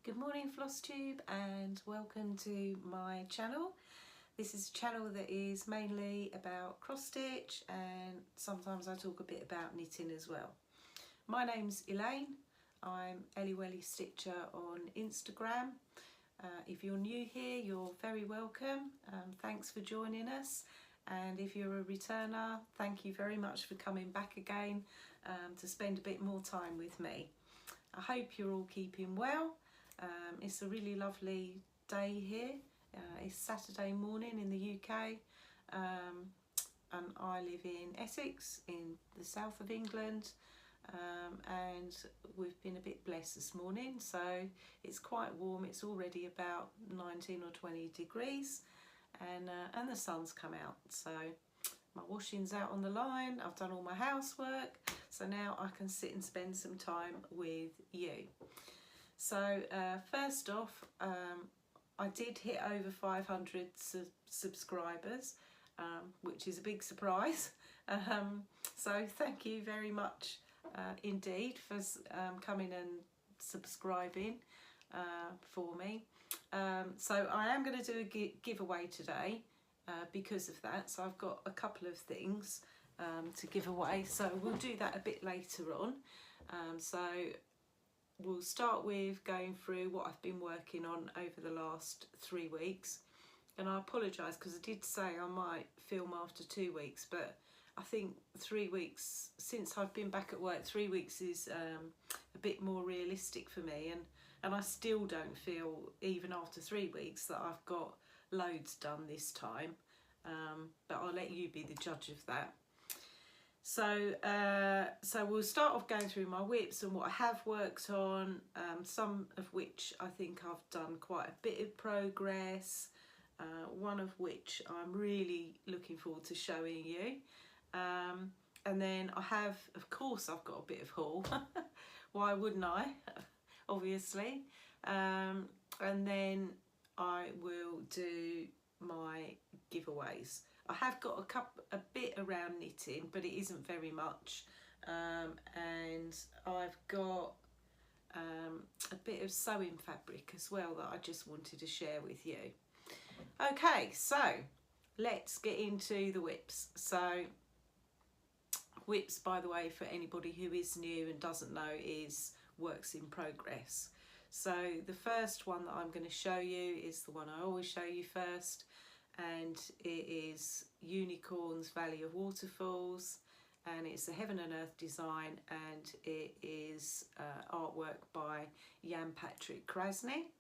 Good morning Flosstube and welcome to my channel. This is a channel that is mainly about cross stitch and sometimes I talk a bit about knitting as well. My name's Elaine, I'm Elizabethanncanstitch on Instagram. If you're new here, you're very welcome. Thanks for joining us, and if you're a returner, thank you very much for coming back again to spend a bit more time with me. I hope you're all keeping well. It's a really lovely day here. It's Saturday morning in the UK, and I live in Essex in the south of England, and we've been a bit blessed this morning, so it's quite warm. It's already about 19 or 20 degrees, and the sun's come out, so my washing's out on the line. I've done all my housework, so now I can sit and spend some time with you. So first off, I did hit over 500 subscribers, which is a big surprise. So thank you very much indeed for coming and subscribing for me. So I am going to do a giveaway today because of that. So I've got a couple of things to give away. So we'll do that a bit later on. So we'll start with going through what I've been working on over the last 3 weeks, and I apologise because I did say I might film after 2 weeks, but I think 3 weeks since I've been back at work, 3 weeks is a bit more realistic for me, and I still don't feel, even after 3 weeks, that I've got loads done this time, but I'll let you be the judge of that. So we'll start off going through my WIPs and what I have worked on, some of which I think I've done quite a bit of progress, one of which I'm really looking forward to showing you, and then I have, of course, I've got a bit of haul. Why wouldn't I? Obviously. And then I will do my giveaways. I have got a bit around knitting, but it isn't very much, and I've got a bit of sewing fabric as well that I just wanted to share with you. Okay, so let's get into the WIPs. So WIPs, by the way, for anybody who is new and doesn't know, is works in progress. So the first one that I'm going to show you is the one I always show you first, and it is Unicorn's Valley of Waterfalls, and it's a Heaven and Earth design, and it is artwork by Jan Patrick Krasny.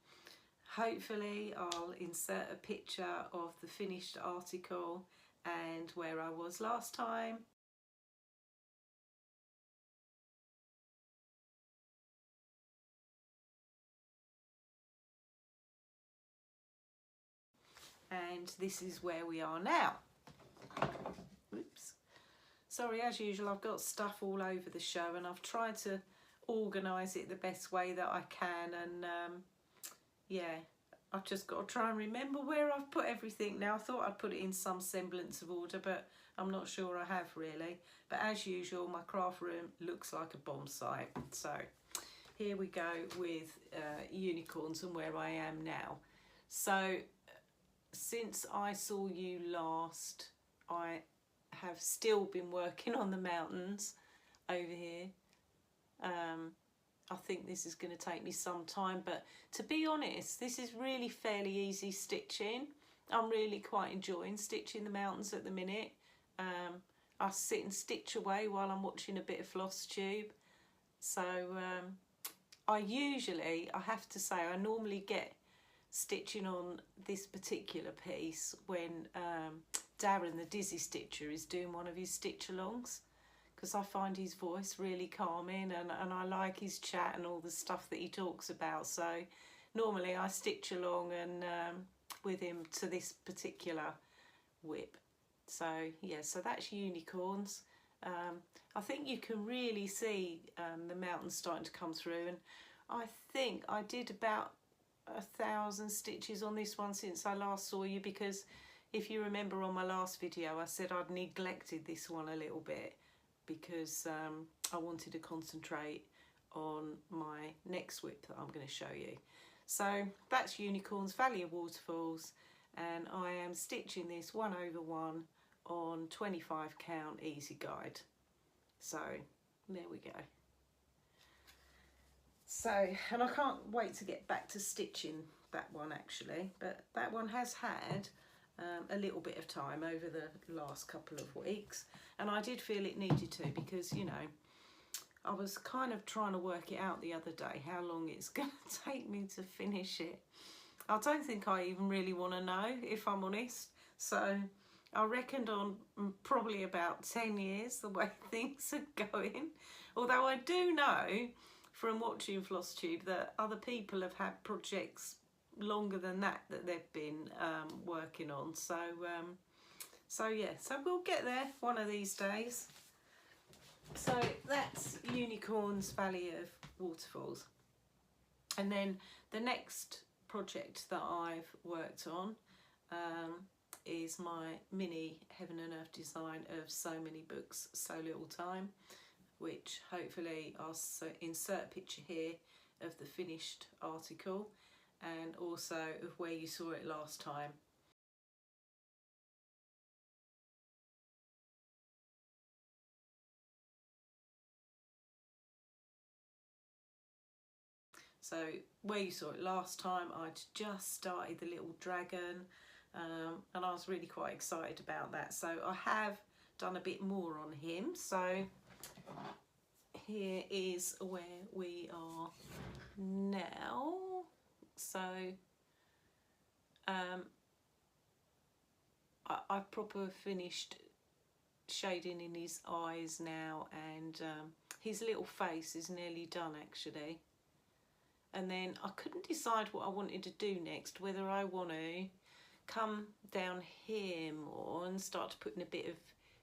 Hopefully I'll insert a picture of the finished article and where I was last time. And this is where we are now. Oops. Sorry, as usual, I've got stuff all over the show, and I've tried to organise it the best way that I can, and yeah, I've just got to try and remember where I've put everything now. I thought I'd put it in some semblance of order, but I'm not sure I have really. But as usual, my craft room looks like a bomb site. So here we go with unicorns and where I am now. So since I saw you last, I have still been working on the mountains over here. I think this is going to take me some time, but to be honest, this is really fairly easy stitching. I'm really quite enjoying stitching the mountains at the minute. I sit and stitch away while I'm watching a bit of Flosstube. So I have to say, I normally get stitching on this particular piece when Darren the Dizzystitcher is doing one of his stitch alongs, because I find his voice really calming, and I like his chat and all the stuff that he talks about. So normally I stitch along and with him to this particular WIP. So yeah, so that's unicorns. I think you can really see the mountains starting to come through, and I think I did about 1,000 stitches on this one since I last saw you, because if you remember on my last video I said I'd neglected this one a little bit because I wanted to concentrate on my next WIP that I'm going to show you. So that's Unicorn's Valley of Waterfalls, and I am stitching this 1/1 on 25 count easy guide. So there we go. So, and I can't wait to get back to stitching that one actually, but that one has had a little bit of time over the last couple of weeks, and I did feel it needed to, because, you know, I was kind of trying to work it out the other day how long it's going to take me to finish it. I don't think I even really want to know, if I'm honest. So I reckoned on probably about 10 years the way things are going. Although I do know from watching Flosstube that other people have had projects longer than that they've been working on. So yeah, so we'll get there one of these days. So that's Unicorn's Valley of Waterfalls. And then the next project that I've worked on is my mini Heaven and Earth design of So Many Books, So Little Time, which hopefully I'll insert a picture here of the finished article, and also of where you saw it last time. So where you saw it last time, I'd just started the little dragon, and I was really quite excited about that. So I have done a bit more on him. So here is where we are now. So I've proper finished shading in his eyes now, and his little face is nearly done actually. And then I couldn't decide what I wanted to do next, whether I want to come down here more and start putting a bit of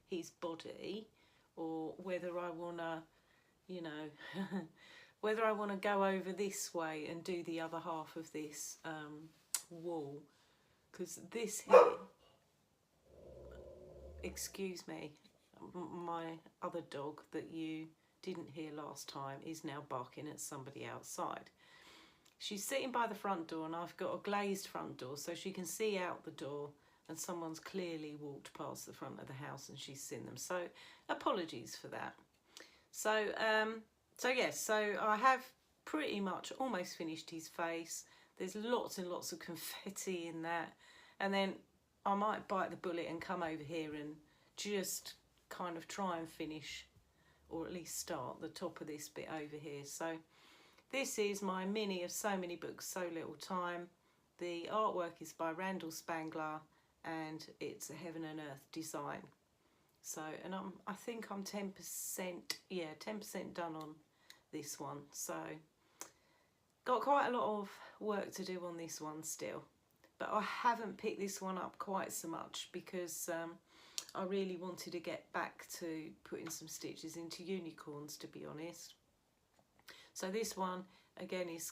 his body, or whether I want to, you know, whether I want to go over this way and do the other half of this wall. Because this here, excuse me, my other dog that you didn't hear last time is now barking at somebody outside. She's sitting by the front door, and I've got a glazed front door so she can see out the door, and someone's clearly walked past the front of the house and she's seen them. So apologies for that. So yes, so I have pretty much almost finished his face. There's lots and lots of confetti in that, and then I might bite the bullet and come over here and just kind of try and finish, or at least start the top of this bit over here. So this is my mini of So Many Books, So Little Time. The artwork is by Randall Spangler, and it's a Heaven and Earth design. So, and I think I'm 10%, yeah, 10% done on this one. So got quite a lot of work to do on this one still, but I haven't picked this one up quite so much because I really wanted to get back to putting some stitches into unicorns, to be honest. So this one again is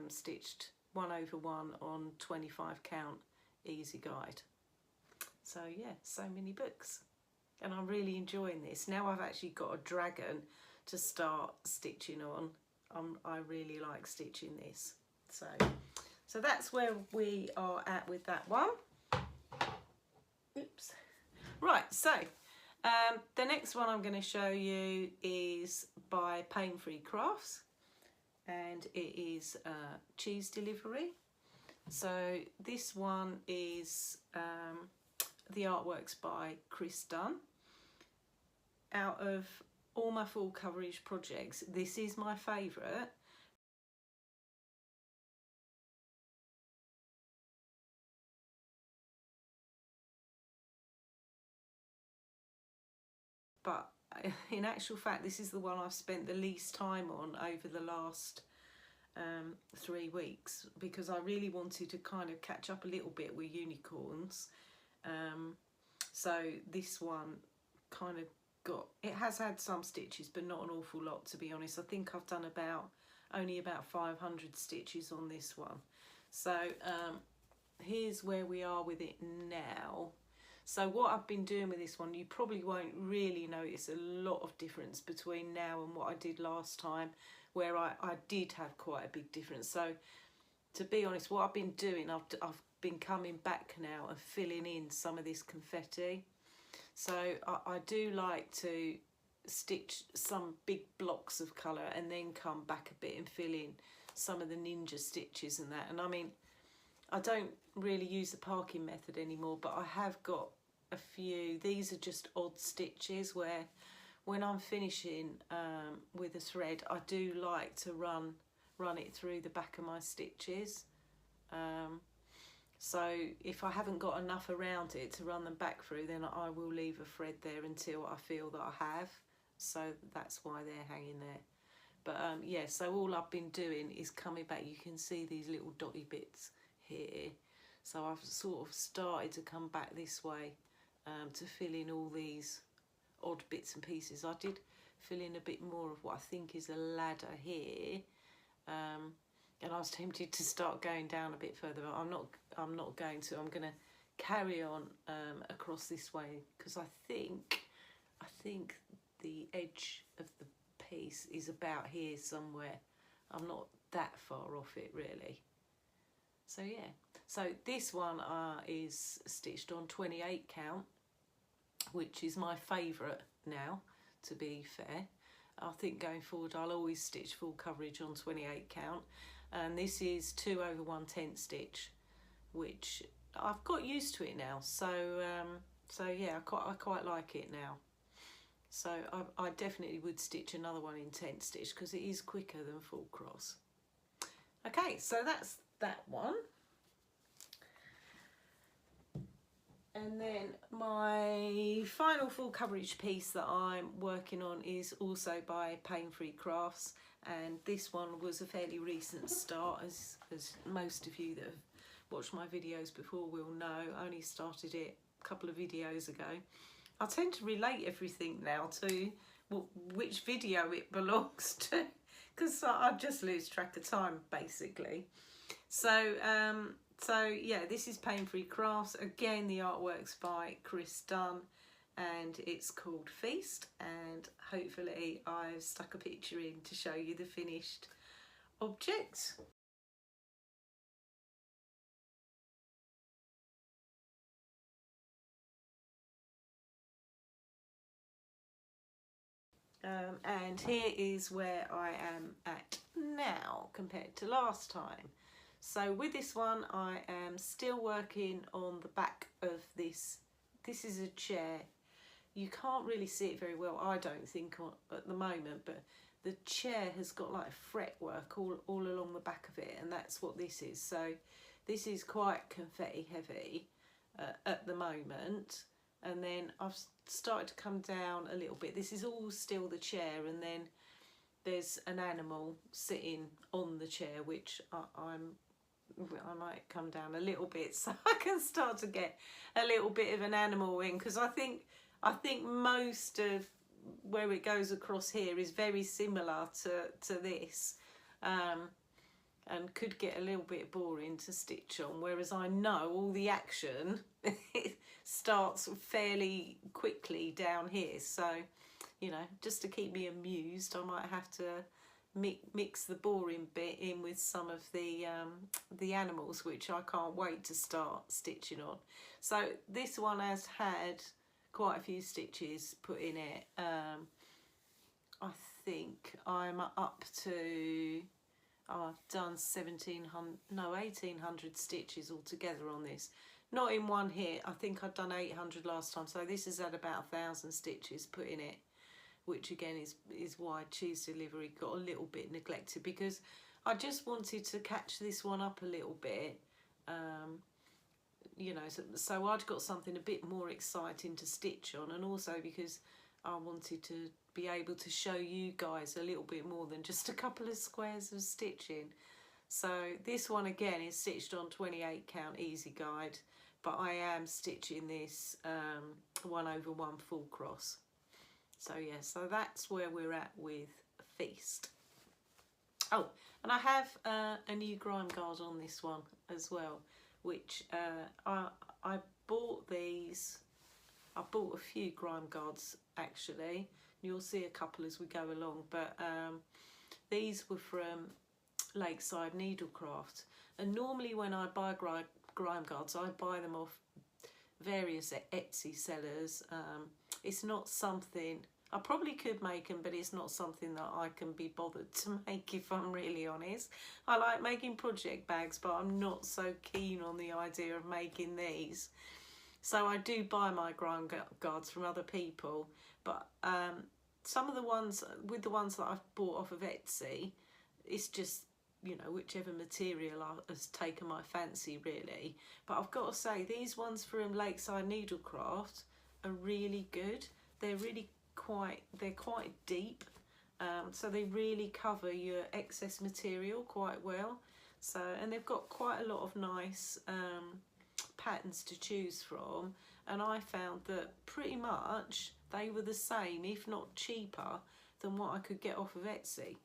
stitched 1/1 on 25 count easy guide. So yeah, So Many Books, and I'm really enjoying this. Now I've actually got a dragon to start stitching on. I really like stitching this. So that's where we are at with that one. Oops. Right, so the next one I'm going to show you is by Pain Free Crafts, and it is cheese delivery. So this one is the artwork's by Dunn. Out of all my full coverage projects, this is my favourite. But in actual fact, this is the one I've spent the least time on over the last 3 weeks, because I really wanted to kind of catch up a little bit with unicorns. So this one kind of it has had some stitches, but not an awful lot, to be honest. I think I've done only about 500 stitches on this one. So here's where we are with it now. So what I've been doing with this one, you probably won't really notice a lot of difference between now and what I did last time, where I did have quite a big difference. So to be honest, what I've been doing, I've been coming back now and filling in some of this confetti. So I do like to stitch some big blocks of colour and then come back a bit and fill in some of the ninja stitches and that. And I mean, I don't really use the parking method anymore, but I have got a few. These are just odd stitches where when I'm finishing with a thread, I do like to run it through the back of my stitches. So if I haven't got enough around it to run them back through, then I will leave a thread there until I feel that I have. So that's why they're hanging there. But yeah, so all I've been doing is coming back. You can see these little dotty bits here. So I've sort of started to come back this way to fill in all these odd bits and pieces. I did fill in a bit more of what I think is a ladder here. And I was tempted to start going down a bit further, but I'm not going to. I'm going to carry on across this way, because I think the edge of the piece is about here somewhere. I'm not that far off it really. So yeah, so this one is stitched on 28 count, which is my favourite now, to be fair. I think going forward I'll always stitch full coverage on 28 count. And this is 2 over 1/10 stitch, which I've got used to it now. So yeah, I quite like it now. So I definitely would stitch another one in 10 stitch because it is quicker than full cross. Okay, so that's that one. And then my final full coverage piece that I'm working on is also by Pain Free Crafts, and this one was a fairly recent start, as most of you that have watched my videos before will know. I only started it a couple of videos ago. I tend to relate everything now to which video it belongs to, because I just lose track of time basically. So yeah, this is Pain Free Crafts. Again, the artwork's by Dunn, and it's called Feast, and hopefully I've stuck a picture in to show you the finished object. And here is where I am at now compared to last time. So with this one, I am still working on the back of this. This is a chair. You can't really see it very well, I don't think, at the moment, but the chair has got like fretwork all along the back of it, and that's what this is. So this is quite confetti heavy at the moment. And then I've started to come down a little bit. This is all still the chair, and then there's an animal sitting on the chair, which I might come down a little bit so I can start to get a little bit of an animal in, because I think most of where it goes across here is very similar to this, and could get a little bit boring to stitch on, whereas I know all the action starts fairly quickly down here. So, you know, just to keep me amused, I might have to mix the boring bit in with some of the animals, which I can't wait to start stitching on. So this one has had quite a few stitches put in it. I think I'm up to, I've done 1,800 stitches altogether on this. Not in one hit. I think I'd done 800 last time, so this has had about 1,000 stitches put in it, which again is why cheese delivery got a little bit neglected, because I just wanted to catch this one up a little bit, you know, so I'd got something a bit more exciting to stitch on, and also because I wanted to be able to show you guys a little bit more than just a couple of squares of stitching. So this one again is stitched on 28 count easy guide, but I am stitching this 1 over 1 full cross. So yeah, so that's where we're at with Feast. Oh, and I have a new grime guard on this one as well, which I bought these. I bought a few grime guards actually. You'll see a couple as we go along, but these were from Lakeside Needlecrafts, and normally when I buy grime guards I buy them off various Etsy sellers. It's not something, I probably could make them, but it's not something that I can be bothered to make, if I'm really honest. I like making project bags, but I'm not so keen on the idea of making these. So I do buy my grime guards from other people, but some of the ones, with the ones that I've bought off of Etsy, it's just, you know, whichever material has taken my fancy really. But I've got to say, these ones from Lakeside Needlecrafts are really good. They're quite deep, so they really cover your excess material quite well. So, and they've got quite a lot of nice patterns to choose from, and I found that pretty much they were the same, if not cheaper, than what I could get off of Etsy.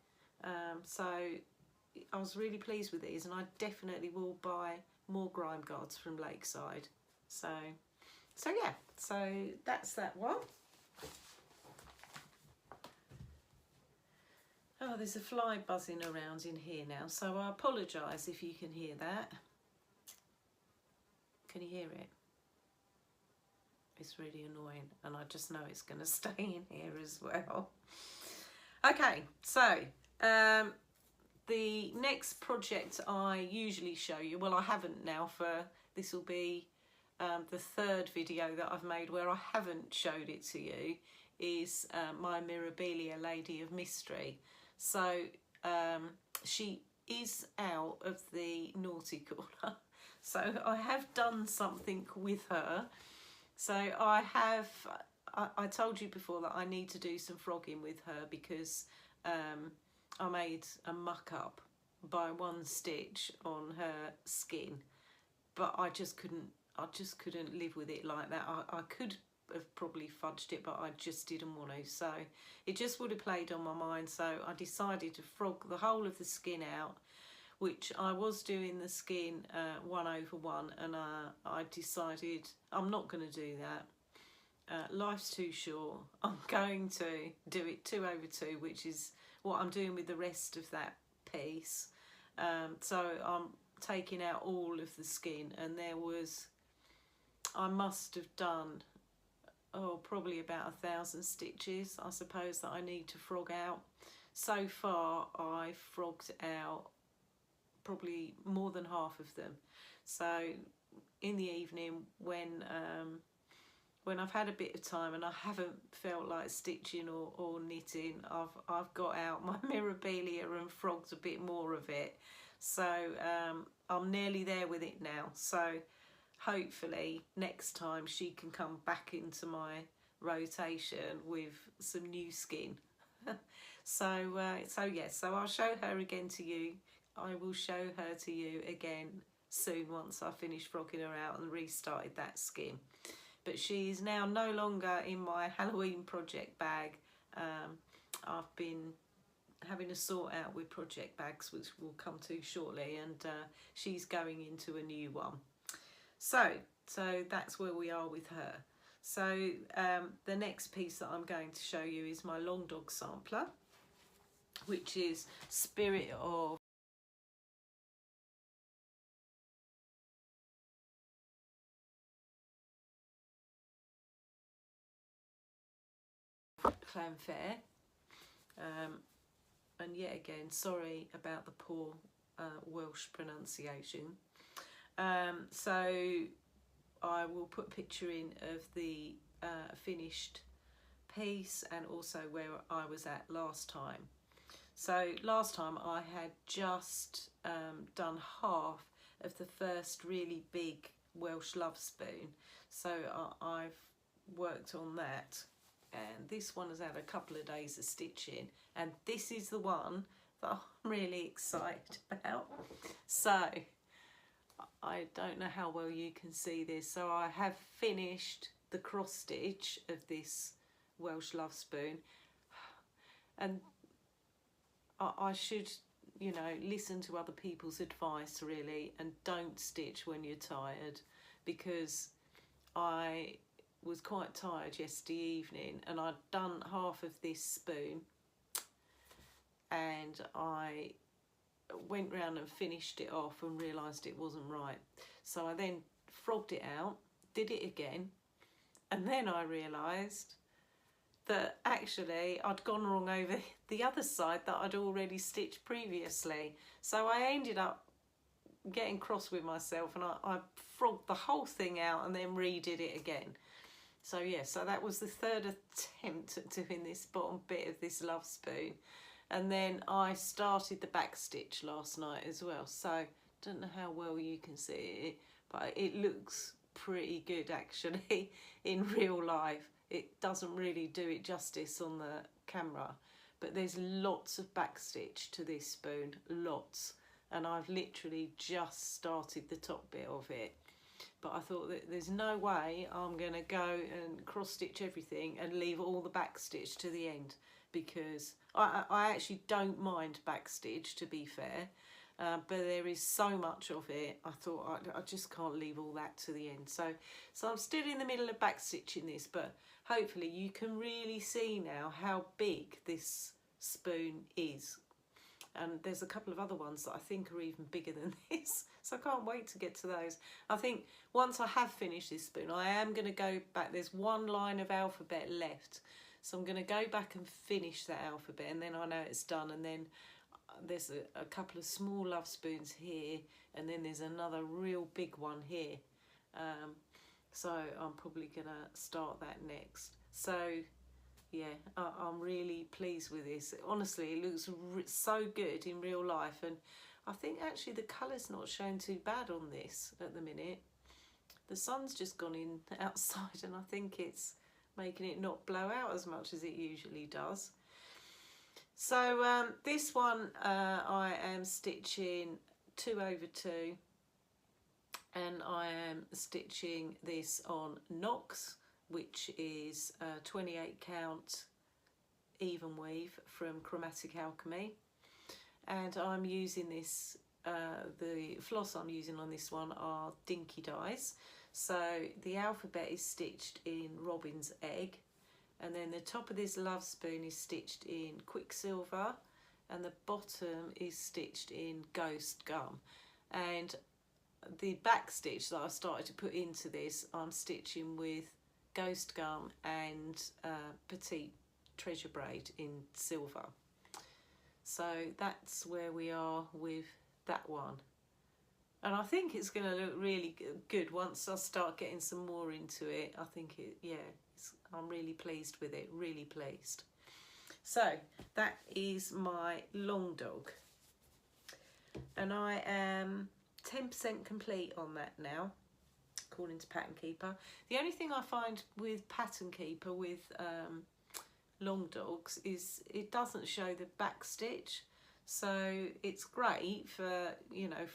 So I was really pleased with these, and I definitely will buy more grime guards from Lakeside. So yeah, so that's that one. Oh, there's a fly buzzing around in here now, so I apologise if you can hear that. Can you hear it? It's really annoying, and I just know it's going to stay in here as well. Okay, so the next project I usually show you, well, I haven't now, for this will be the third video that I've made where I haven't showed it to you, is my Mirabelia Lady of Mystery. So she is out of the naughty corner, so I have done something with her. So I told you before that I need to do some frogging with her, because I made a muck up by one stitch on her skin, but I just couldn't live with it like that. I could have probably fudged it, but I just didn't want to, so it just would have played on my mind. So I decided to frog the whole of the skin out, which I was doing the skin 1/1, and I decided I'm not going to do that. Life's too short. I'm going to do it 2/2, which is what I'm doing with the rest of that piece. So I'm taking out all of the skin, and I must have done, probably about 1,000 stitches, I suppose, that I need to frog out. So far I've frogged out probably more than half of them. So in the evening, when I've had a bit of time and I haven't felt like stitching or knitting, I've got out my Mirabelia and frogged a bit more of it. So I'm nearly there with it now. So hopefully next time she can come back into my rotation with some new skin. So yes, so I'll show her again to you. I will show her to you again soon once I finish frogging her out and restarted that skin. But she is now no longer in my Halloween project bag. I've been having a sort out with project bags, which we'll come to shortly, and she's going into a new one. So that's where we are with her. So the next piece that I'm going to show you is my long dog sampler, which is Spirit of Clanfair. And yet again, sorry about the poor Welsh pronunciation. So I will put a picture in of the finished piece, and also where I was at last time. So last time I had just done half of the first really big Welsh love spoon, so I've worked on that, and this one has had a couple of days of stitching, and this is the one that I'm really excited about. So I don't know how well you can see this. So I have finished the cross stitch of this Welsh love spoon, and I should, you know, listen to other people's advice really, and don't stitch when you're tired, because I was quite tired yesterday evening and I'd done half of this spoon, and I went round and finished it off and realised it wasn't right. So I then frogged it out, did it again, and then I realised that actually I'd gone wrong over the other side that I'd already stitched previously. So I ended up getting cross with myself, and I frogged the whole thing out and then redid it again. So yeah, so that was the third attempt at doing this bottom bit of this love spoon. And then I started the back stitch last night as well. So don't know how well you can see it, but it looks pretty good actually in real life. It doesn't really do it justice on the camera, but there's lots of back stitch to this spoon, lots. And I've literally just started the top bit of it. But I thought that there's no way I'm going to go and cross stitch everything and leave all the back stitch to the end, because I actually don't mind back stitch, to be fair, but there is so much of it. I thought I just can't leave all that to the end. So I'm still in the middle of back stitching this, but hopefully you can really see now how big this spoon is. And there's a couple of other ones that I think are even bigger than this, so I can't wait to get to those. I think once I have finished this spoon, I am going to go back. There's one line of alphabet left, so I'm going to go back and finish that alphabet, and then I know it's done. And then there's a couple of small love spoons here, and then there's another real big one here. So I'm probably going to start that next. So yeah, I'm really pleased with this. Honestly, it looks so good in real life, and I think actually the colour's not showing too bad on this at the minute. The sun's just gone in outside, and I think it's making it not blow out as much as it usually does. So this one I am stitching 2/2, and I am stitching this on Knox, which is 28 count even weave from Chromatic Alchemy. And I'm using this, the floss I'm using on this one are Dinky Dies. So the alphabet is stitched in Robin's Egg, and then the top of this love spoon is stitched in Quicksilver, and the bottom is stitched in Ghost Gum. And the back stitch that I started to put into this, I'm stitching with Ghost Gum and Petite Treasure Braid in silver. So that's where we are with that one, and I think it's going to look really good once I start getting some more into it. I think I'm really pleased with it, really pleased. So that is my long dog, and I am 10% complete on that now, according to Pattern Keeper. The only thing I find with Pattern Keeper with long dogs is it doesn't show the back stitch, so it's great for, you know,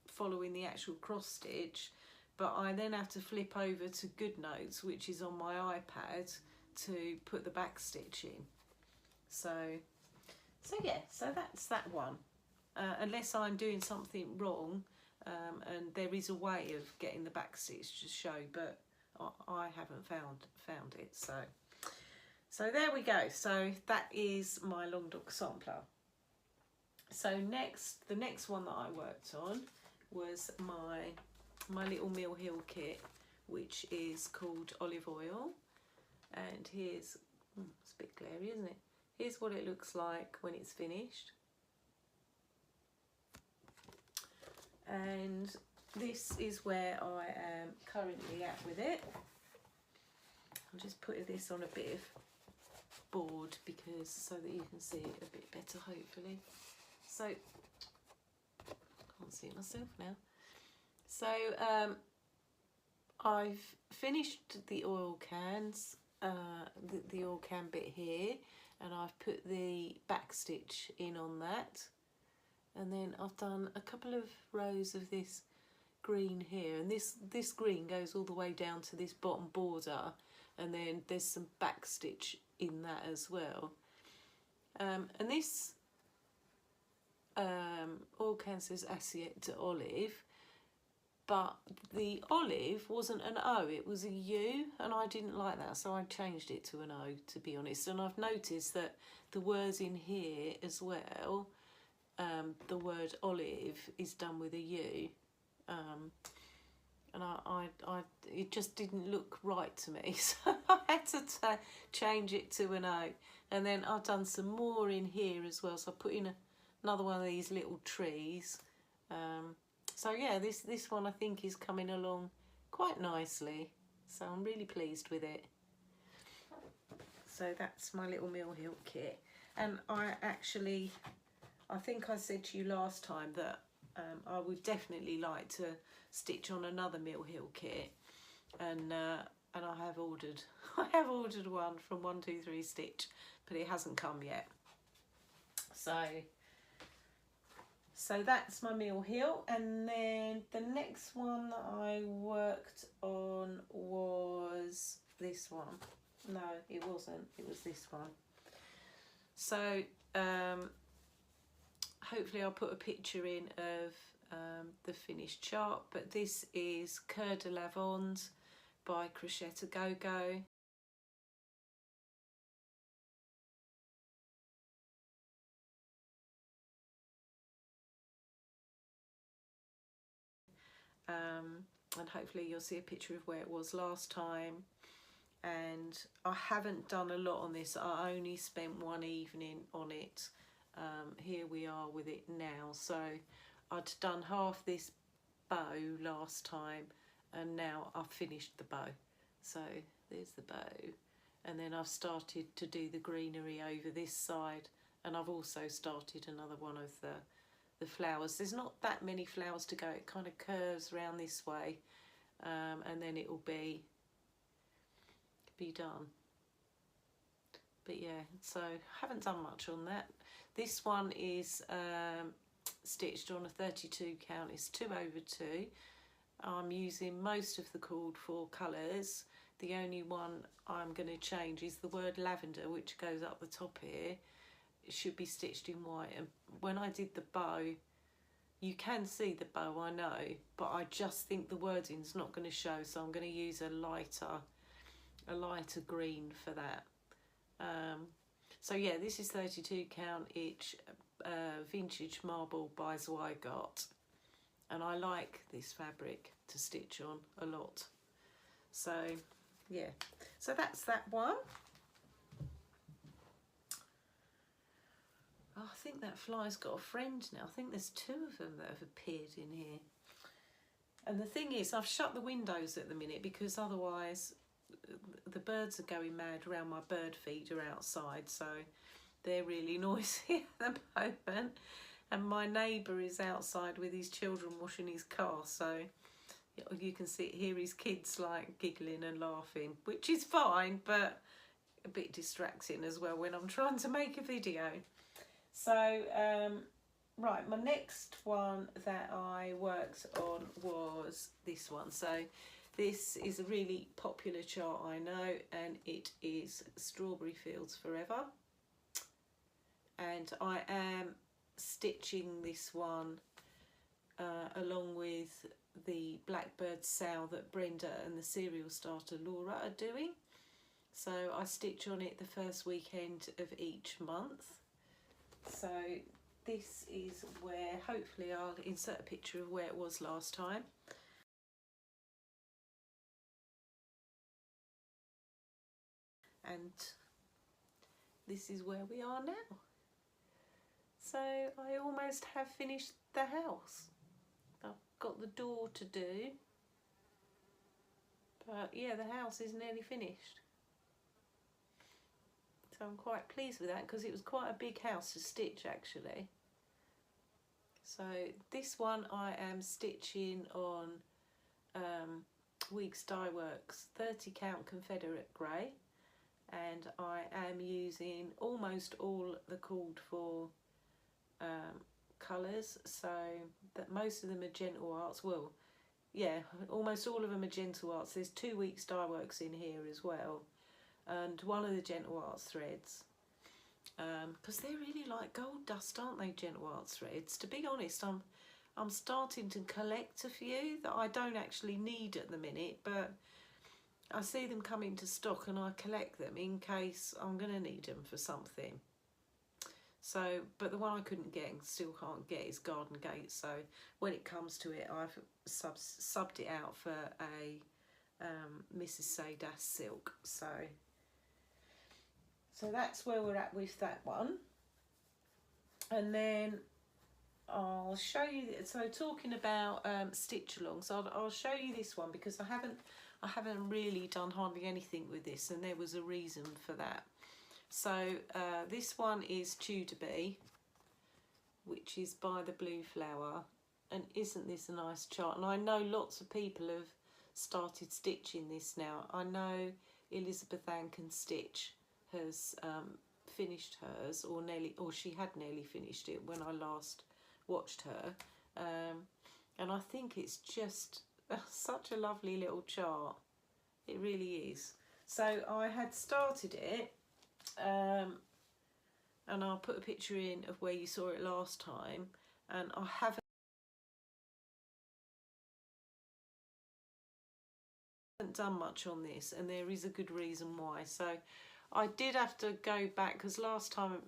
following the actual cross stitch, but I then have to flip over to GoodNotes, which is on my iPad, to put the back stitch in. So yeah, so that's that one, unless I'm doing something wrong. And there is a way of getting the back stitch to show, but I haven't found it. So there we go. So that is my long dog sampler. So the next one that I worked on was my little Mill Hill kit, which is called Olive Oil. And here's, it's a bit glary, isn't it? Here's what it looks like when it's finished. And this is where I am currently at with it. I'm just putting this on a bit of board because so that you can see it a bit better, hopefully. So can't see it myself now. So I've finished the oil cans, the oil can bit here, and I've put the back stitch in on that. And then I've done a couple of rows of this green here, and this green goes all the way down to this bottom border, and then there's some back stitch in that as well. And this oil can says Assiette Olive, but the olive wasn't an O, it was a U, and I didn't like that, so I changed it to an O, to be honest. And I've noticed that the words in here as well the word olive is done with a U, and it just didn't look right to me, so I had to change it to an O. And then I've done some more in here as well, so I put in another one of these little trees. So yeah, this one I think is coming along quite nicely, so I'm really pleased with it. So that's my little mill hilt kit. And I think I said to you last time that I would definitely like to stitch on another mill hilt kit, and I have ordered one from 123stitch, but it hasn't come yet. So that's my mill hilt. And then the next one that I worked on was this one. No, it wasn't. It was this one. So hopefully I'll put a picture in of the finished chart, but this is Coeur de Lavande by Crochet A Go-Go. And hopefully you'll see a picture of where it was last time. And I haven't done a lot on this. I only spent one evening on it. Here we are with it now. So I'd done half this bow last time, and now I've finished the bow. So there's the bow, and then I've started to do the greenery over this side, and I've also started another one of the flowers. There's not that many flowers to go. It kind of curves around this way, and then it will be done. But yeah, so haven't done much on that. This one is stitched on a 32 count. It's 2/2. I'm using most of the called for colours. The only one I'm going to change is the word lavender, which goes up the top here. It should be stitched in white. And when I did the bow, you can see the bow, I know, but I just think the wording's not going to show, so I'm going to use a lighter green for that. So yeah, this is 32 count each, vintage marble by Zweigart, and I like this fabric to stitch on a lot. So yeah, so that's that one. Oh, I think that fly's got a friend now. I think there's two of them that have appeared in here. And the thing is, I've shut the windows at the minute because otherwise the birds are going mad around my bird feeder outside, so they're really noisy at the moment. And my neighbour is outside with his children washing his car, so you can hear his kids like giggling and laughing, which is fine, but a bit distracting as well when I'm trying to make a video. So right, my next one that I worked on was this one. So this is a really popular chart, I know, and it is Strawberry Fields Forever. And I am stitching this one along with the Blackbird sal that Brenda and the serial starter Laura are doing. So I stitch on it the first weekend of each month. So this is where, hopefully I'll insert a picture of where it was last time. And this is where we are now. So I almost have finished the house. I've got the door to do, but yeah, the house is nearly finished. So I'm quite pleased with that because it was quite a big house to stitch actually. So this one I am stitching on Weeks Dye Works 30 count Confederate grey, and I am using almost all the called for colours, so that most of them are Gentle Arts. Well, yeah, almost all of them are Gentle Arts. There's 2 Weeks Dye Works in here as well, and one of the Gentle Arts threads, because they're really like gold dust, aren't they, Gentle Arts threads? To be honest, I'm starting to collect a few that I don't actually need at the minute, but I see them come into stock and I collect them in case I'm going to need them for something. So, but the one I couldn't get and still can't get is Garden Gate. So when it comes to it, I've subbed it out for a Mrs. Saydas silk. So that's where we're at with that one. And then I'll show you. So talking about stitch alongs, I'll show you this one because I haven't really done hardly anything with this, and there was a reason for that. So this one is Tudor Bee, which is by the Blue Flower, and isn't this a nice chart? And I know lots of people have started stitching this now. I know Elizabethanncanstitch has finished hers, or she had nearly finished it when I last watched her, and I think it's just such a lovely little chart. It really is. So I had started it. And I'll put a picture in of where you saw it last time, and I haven't done much on this, and there is a good reason why. So I did have to go back because last time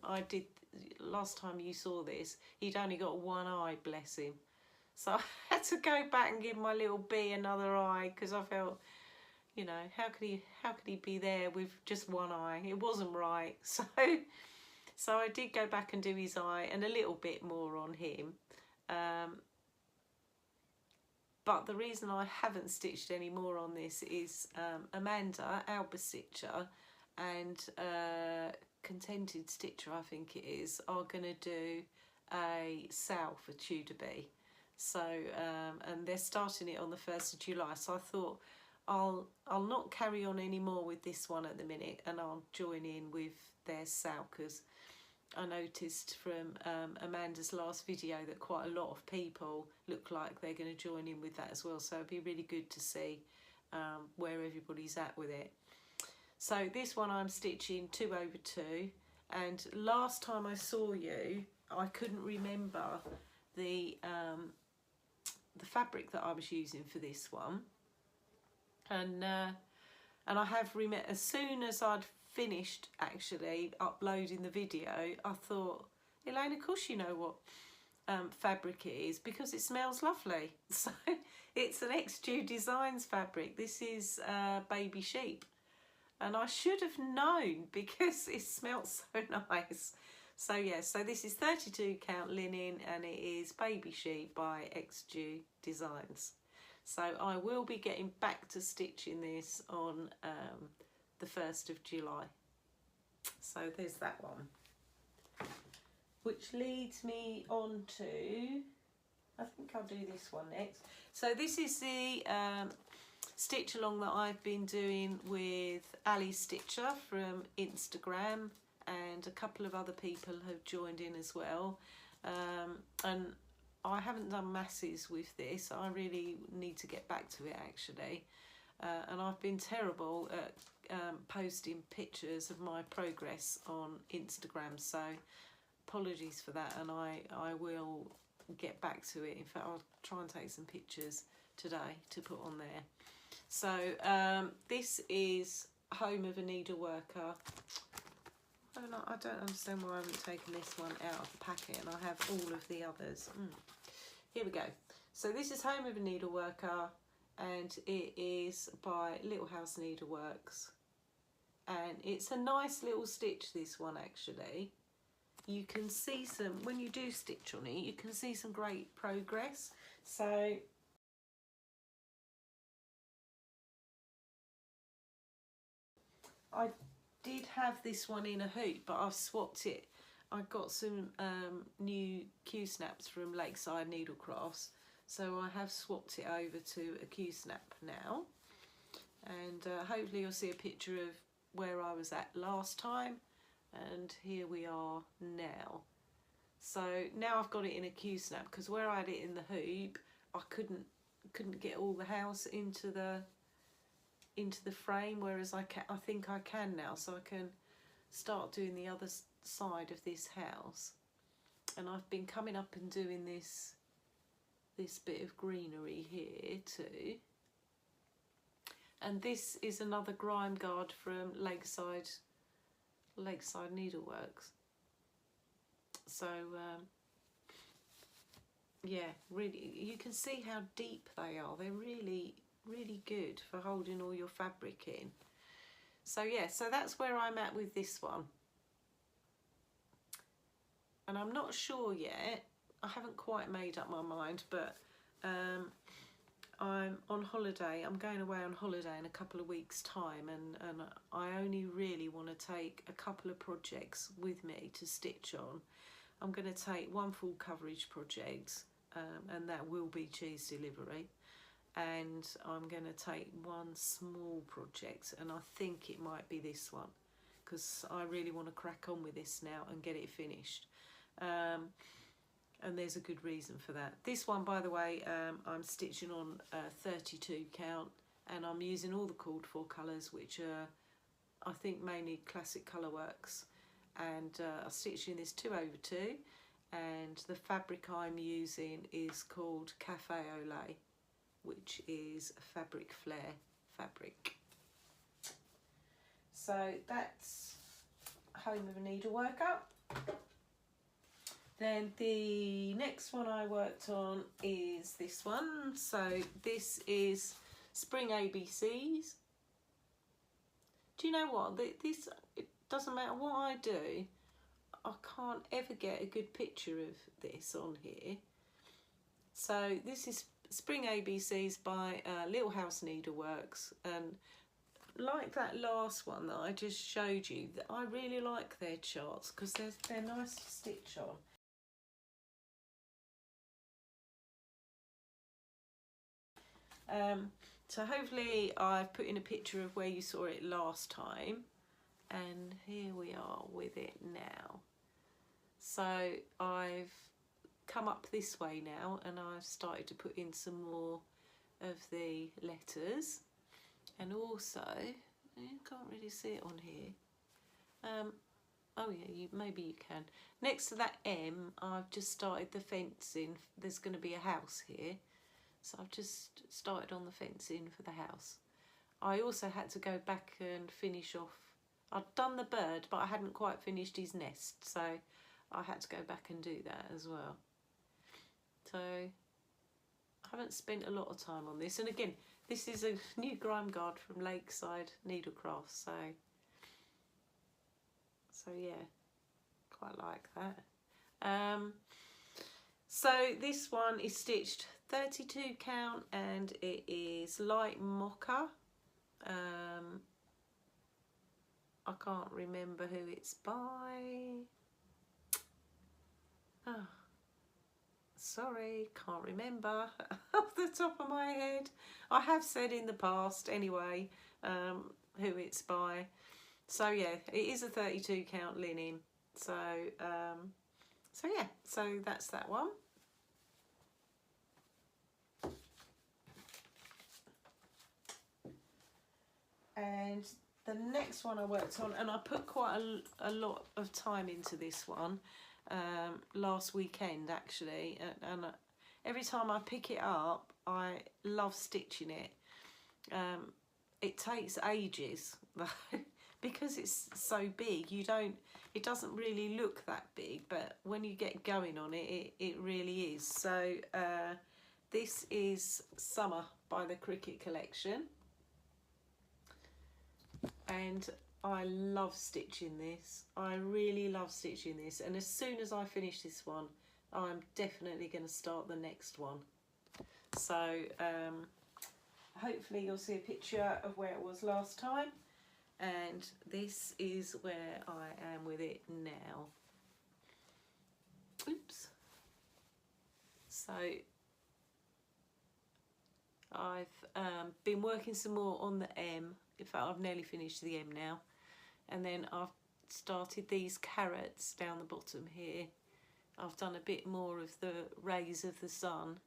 you saw this, he'd only got one eye, bless him. So I had to go back and give my little bee another eye because I felt, you know, how could he be there with just one eye? It wasn't right. So I did go back and do his eye and a little bit more on him. But the reason I haven't stitched any more on this is Amanda, Albastitcher, and Contented Stitcher, I think it is, are going to do a sale for Tudor Bee. So, and they're starting it on the 1st of July. So I thought I'll not carry on anymore with this one at the minute, and I'll join in with their sale, because I noticed from Amanda's last video that quite a lot of people look like they're going to join in with that as well. So it'd be really good to see where everybody's at with it. So this one I'm stitching 2/2, and last time I saw you, I couldn't remember the fabric that I was using for this one. And I have remembered, as soon as I'd finished actually uploading the video, I thought, Elaine, of course you know what fabric it is, because it smells lovely. So it's an XG Designs fabric. This is Baby Sheep, and I should have known because it smells so nice. So yeah, so this is 32 count linen, and it is Baby Sheep by XG Designs. So I will be getting back to stitching this on the 1st of July. So there's that one. Which leads me on to, I think I'll do this one next. So this is the stitch along that I've been doing with Albastitcher from Instagram, and a couple of other people have joined in as well. And I haven't done masses with this. I really need to get back to it actually. And I've been terrible at posting pictures of my progress on Instagram, so apologies for that, and I will get back to it. In fact, I'll try and take some pictures today to put on there. So this is Home of a Needleworker. I don't understand why I haven't taken this one out of the packet, and I have all of the others. Here we go. So this is Home of a Needleworker, and it is by Little House Needleworks, and it's a nice little stitch, this one actually. You can see some, when you do stitch on it, you can see some great progress. So I did have this one in a hoop, but I've swapped it. I got some new Q-snaps from Lakeside Needlecrafts, so I have swapped it over to a Q-snap now, and hopefully you'll see a picture of where I was at last time, and here we are now. So now I've got it in a Q-snap, because where I had it in the hoop, I couldn't get all the house into the frame, whereas I think I can now, so I can start doing the other side of this house. And I've been coming up and doing this bit of greenery here too. And this is another grime guard from Lakeside Needleworks. So yeah, really, you can see how deep they are. They're really good for holding all your fabric in. So yeah, so that's where I'm at with this one. And I'm not sure yet, I haven't quite made up my mind, but I'm on holiday. I'm going away on holiday in a couple of weeks' time, and I only really want to take a couple of projects with me to stitch on. I'm going to take one full coverage project, and that will be cheese delivery, and I'm going to take one small project, and I think it might be this one, because I really want to crack on with this now and get it finished. And there's a good reason for that. This one, by the way, I'm stitching on 32 count, and I'm using all the called for colours, which are, I think, mainly Classic Colourworks, and I'm stitching this 2/2, and the fabric I'm using is called Cafe au Lait, which is a fabric flare fabric. So that's Home of a Needleworker. Then the next one I worked on is this one. So this is Spring ABCs. Do you know what? This, it doesn't matter what I do, I can't ever get a good picture of this on here. So this is Spring ABCs by Little House Needleworks, and like that last one that I just showed you, I really like their charts because they're nice to stitch on. So hopefully I've put in a picture of where you saw it last time, and here we are with it now. So I've come up this way now, and I've started to put in some more of the letters, and also you can't really see it on here. Oh yeah, maybe you can. Next to that M, I've just started the fencing. There's going to be a house here, so I've just started on the fencing for the house. I also had to go back and finish off. I'd done the bird, but I hadn't quite finished his nest, so I had to go back and do that as well. So I haven't spent a lot of time on this, and again, this is a new grime guard from Lakeside Needlecrafts, so yeah, quite like that. So this one is stitched 32 count, and it is light mocha. I can't remember who it's by. Oh, sorry, can't remember off the top of my head. I have said in the past anyway who it's by. So yeah, it is a 32 count linen. So so yeah, so that's that one. And the next one I worked on, and I put quite a lot of time into this one last weekend actually, and every time I pick it up I love stitching it. It takes ages though because it's so big. It doesn't really look that big, but when you get going on it, it really is. So this is Summer by the Cricket Collection, and I love stitching this. I really love stitching this, and as soon as I finish this one, I'm definitely going to start the next one. So hopefully you'll see a picture of where it was last time, and this is where I am with it now. Oops. So I've been working some more on the M. In fact, I've nearly finished the M now, and then I've started these carrots down the bottom here. I've done a bit more of the rays of the sun,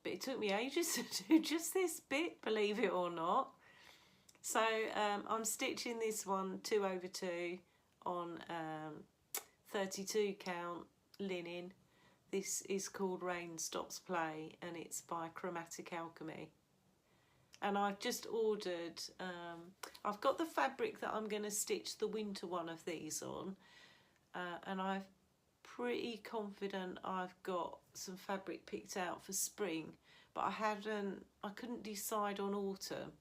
but it took me ages to do just this bit, believe it or not. So I'm stitching this one 2/2 on 32 count linen. This is called Rain Stops Play, and it's by Chromatic Alchemy. And I've just ordered, I've got the fabric that I'm going to stitch the winter one of these on, and and I'm pretty confident I've got some fabric picked out for spring, but I couldn't decide on autumn.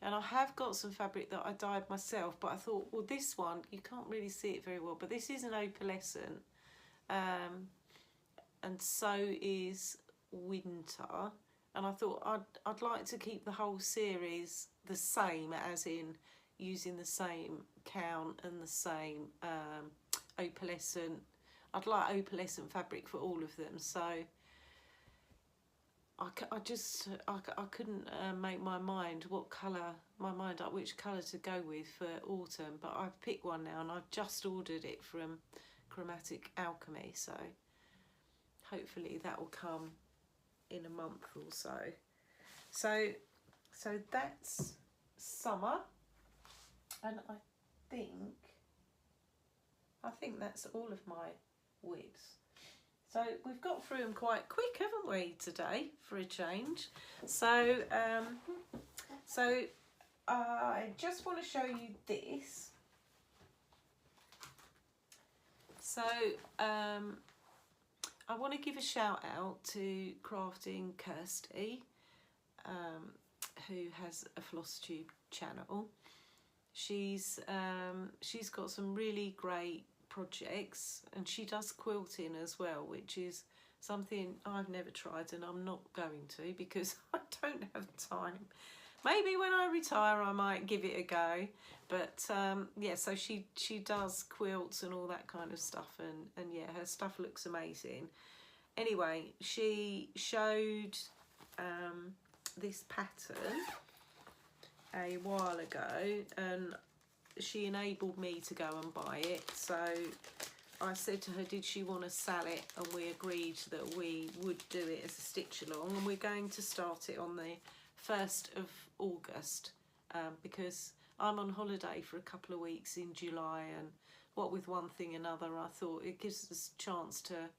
And I have got some fabric that I dyed myself, but I thought, well, this one, you can't really see it very well, but this is an opalescent, and so is winter. And I thought I'd like to keep the whole series the same, as in using the same count and the same opalescent. I'd like opalescent fabric for all of them, so I couldn't make my mind up which colour to go with for autumn, but I've picked one now, and I've just ordered it from Chromatic Alchemy, so hopefully that will come in a month or so. So that's summer, and I think that's all of my WIPs. So we've got through them quite quick, haven't we, today, for a change? So I just want to show you this. So I want to give a shout out to Crafting Kirsty, who has a Flosstube channel. She's got some really great projects, and she does quilting as well, which is something I've never tried, and I'm not going to because I don't have time. Maybe when I retire I might give it a go, but yeah, so she does quilts and all that kind of stuff, and yeah, her stuff looks amazing. Anyway, she showed this pattern a while ago, and she enabled me to go and buy it. So I said to her, did she want to sell it, and we agreed that we would do it as a stitch along, and we're going to start it on the 1st of August, because I'm on holiday for a couple of weeks in July, and what with one thing and another, I thought it gives us a chance to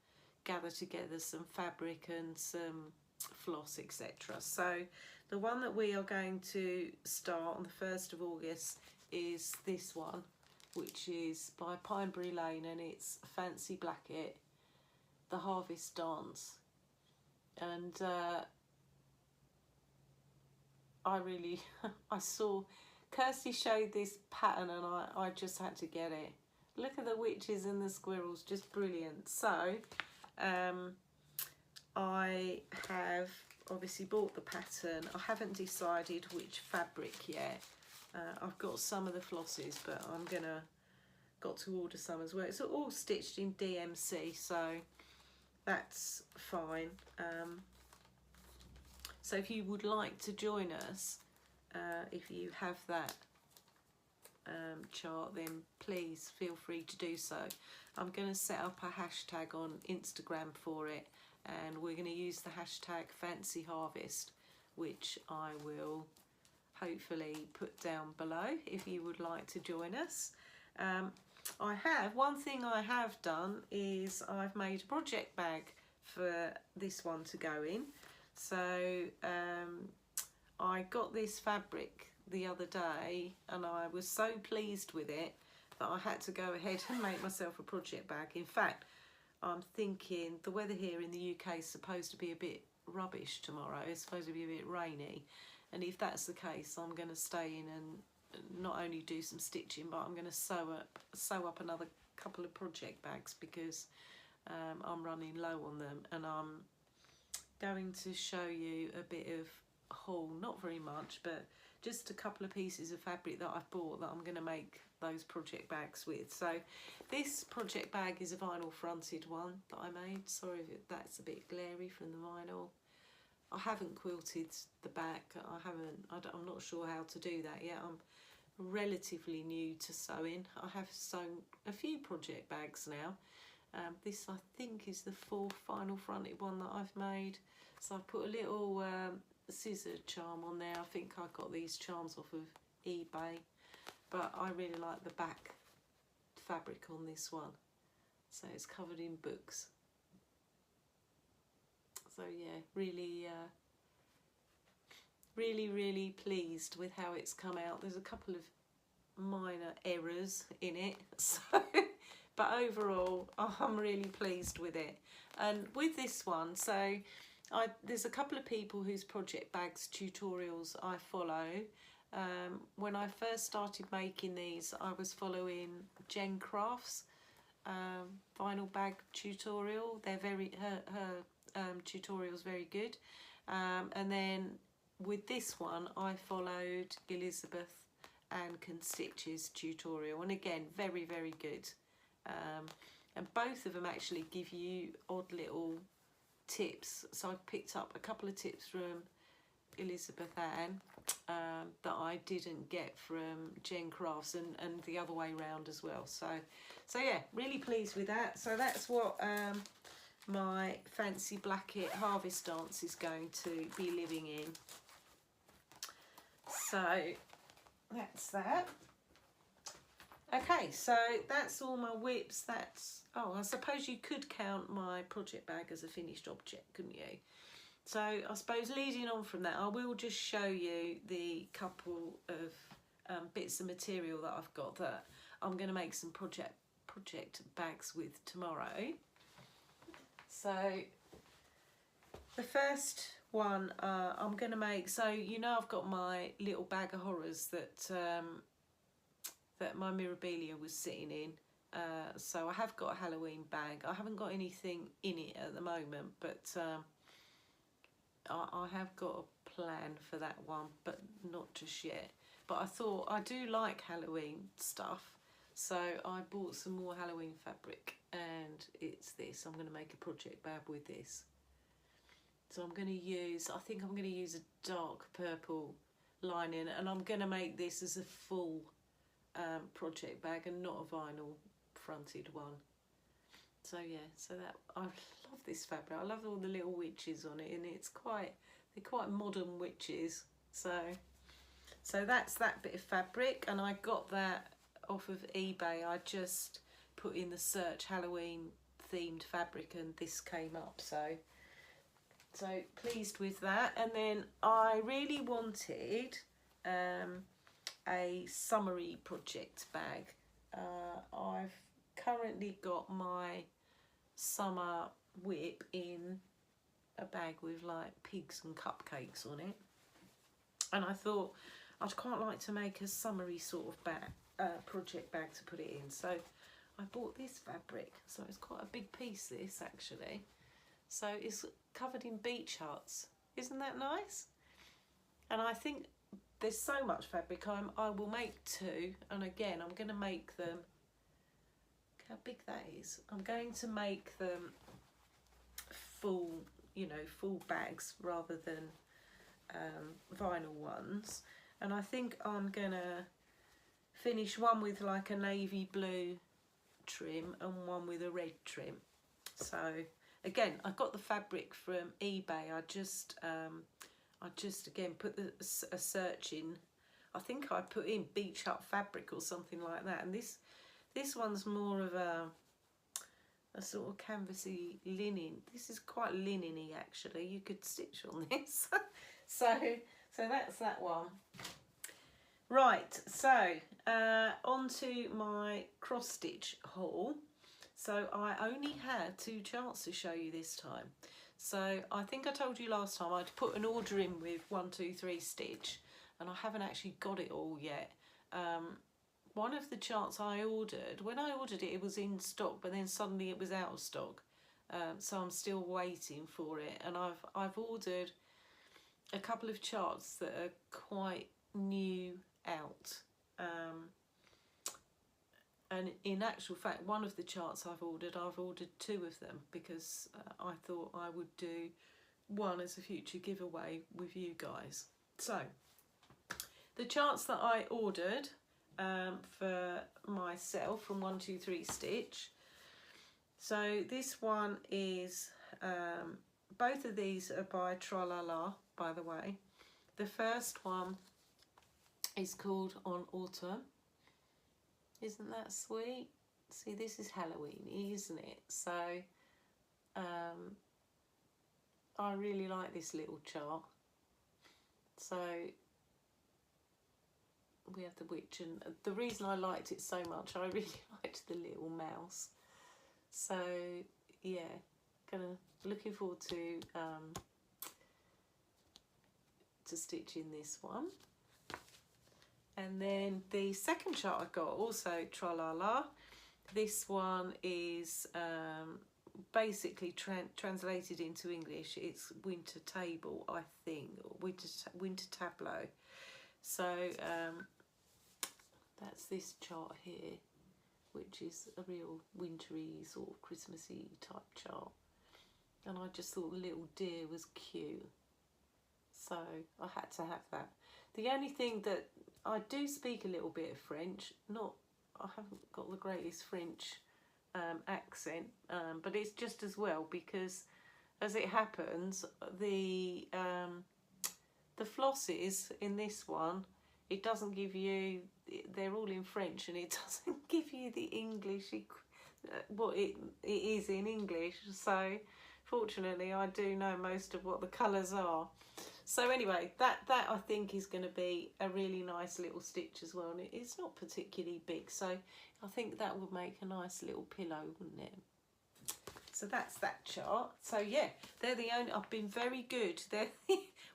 gather together some fabric and some floss, etc. So the one that we are going to start on the 1st of August is this one, which is by Pineberry Lane, and it's Fancy Blacket, The Harvest Dance. And I saw Kirsty showed this pattern, and I just had to get it. Look at the witches and the squirrels, just brilliant. So I have obviously bought the pattern. I haven't decided which fabric yet. I've got some of the flosses, but I'm got to order some as well. It's all stitched in DMC, so that's fine. So if you would like to join us, if you have that chart, then please feel free to do so. I'm going to set up a hashtag on Instagram for it, and we're going to use the hashtag fancyharvest, which I will hopefully put down below if you would like to join us. One thing I have done is I've made a project bag for this one to go in. So I got this fabric the other day, and I was so pleased with it that I had to go ahead and make myself a project bag. In fact, I'm thinking the weather here in the UK is supposed to be a bit rubbish tomorrow. It's supposed to be a bit rainy, and if that's the case, I'm going to stay in and not only do some stitching, but I'm going to sew up another couple of project bags, because I'm running low on them, and I'm going to show you a bit of haul, not very much, but just a couple of pieces of fabric that I've bought that I'm going to make those project bags with. So this project bag is a vinyl fronted one that I made. Sorry if that's a bit glary from the vinyl. I haven't quilted the back. I'm not sure how to do that yet. I'm relatively new to sewing. I have sewn a few project bags now. This I think is the 4th vinyl fronted one that I've made. So I've put a little scissor charm on there. I think I got these charms off of eBay, but I really like the back fabric on this one. So it's covered in books. So yeah, really pleased with how it's come out. There's a couple of minor errors in it, so but overall I'm really pleased with it. And with this one, so there's a couple of people whose project bags tutorials I follow. When I first started making these, I was following Jen Crafts vinyl bag tutorial. They're her tutorial's very good. And then with this one, I followed Elizabethanncanstitch's tutorial, and again, very, very good. And both of them actually give you odd little tips. So I've picked up a couple of tips from Elizabethann that I didn't get from Jen Crafts, and the other way round as well. So yeah, really pleased with that. So that's what my fancy blanket harvest dance is going to be living in. So that's that. Okay, so that's all my whips. That's, oh, I suppose you could count my project bag as a finished object, couldn't you? So I suppose leading on from that, I will just show you the couple of bits of material that I've got that I'm going to make some project bags with tomorrow. So the first one I'm going to make, so you know I've got my little bag of horrors that that my Mirabelia was sitting in. So I have got a Halloween bag. I haven't got anything in it at the moment, but I have got a plan for that one, but not just yet. But I thought I do like Halloween stuff, so I bought some more Halloween fabric, and it's this. I'm going to make a project bag with this. So I'm going to use, I think I'm going to use a dark purple lining, and I'm going to make this as a full project bag and not a vinyl fronted one. So yeah, so that, I love this fabric. I love all the little witches on it, and they're quite modern witches. So that's that bit of fabric, and I got that off of eBay. I just put in the search Halloween themed fabric, and this came up. So pleased with that. And then I really wanted a Summery Project bag. I've currently got my summer whip in a bag with like pigs and cupcakes on it, and I thought I'd quite like to make a summery sort of bag, project bag to put it in. So I bought this fabric, so it's quite a big piece, this actually. So it's covered in beach huts. Isn't that nice? And I think there's so much fabric, I will make two, and again I'm going to make them, look how big that is. I'm going to make them full, you know, full bags rather than vinyl ones. And I think I'm going to finish one with like a navy blue trim and one with a red trim. So again, I got the fabric from eBay. I just again put a search in. I think I put in beach hut fabric or something like that, and this one's more of a sort of canvasy linen. This is quite linen-y actually. You could stitch on this. so that's that one. Right, so on to my cross stitch haul. So I only had 2 charts to show you this time. So I think I told you last time I'd put an order in with 123 stitch, and I haven't actually got it all yet. One of the charts I ordered, when I ordered it, it was in stock, but then suddenly it was out of stock. So I'm still waiting for it, and I've ordered a couple of charts that are quite new out. And in actual fact, one of the charts I've ordered 2 of them, because I thought I would do one as a future giveaway with you guys. So the charts that I ordered for myself from 123 Stitch. So this one is, both of these are by Tralala, by the way. The first one is called On Autumn. Isn't that sweet? See, this is Halloween, isn't it? So I really like this little chart. So we have the witch, and the reason I liked it so much, I really liked the little mouse. So yeah, looking forward to stitching this one. And then the second chart I got, also Tra-la-la. This one is basically translated into English. It's Winter Table, I think, or Winter Tableau. So that's this chart here, which is a real wintry sort of Christmassy type chart. And I just thought the little deer was cute, so I had to have that. The only thing that I do speak a little bit of French, I haven't got the greatest French accent, but it's just as well, because as it happens, the flosses in this one, it doesn't give you, they're all in French, and it doesn't give you the English, what it is in English. So fortunately I do know most of what the colours are. So anyway, that I think is going to be a really nice little stitch as well, and it's not particularly big, so I think that would make a nice little pillow, wouldn't it? So that's that chart. So yeah, they're the only, I've been very good.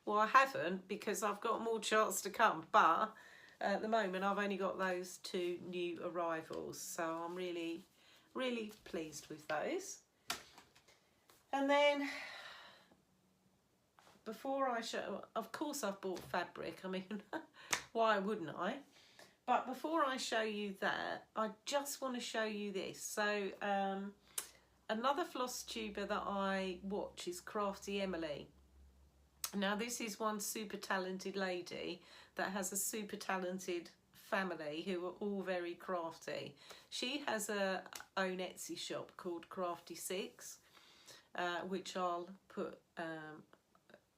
Well, I haven't, because I've got more charts to come, but at the moment I've only got those 2 new arrivals, so I'm really, really pleased with those. And then before I show, of course I've bought fabric, I mean, why wouldn't I? But before I show you that, I just want to show you this. So another floss tuber that I watch is Crafty Emily. Now this is one super talented lady that has a super talented family who are all very crafty. She has her own Etsy shop called Crafty 6, which I'll put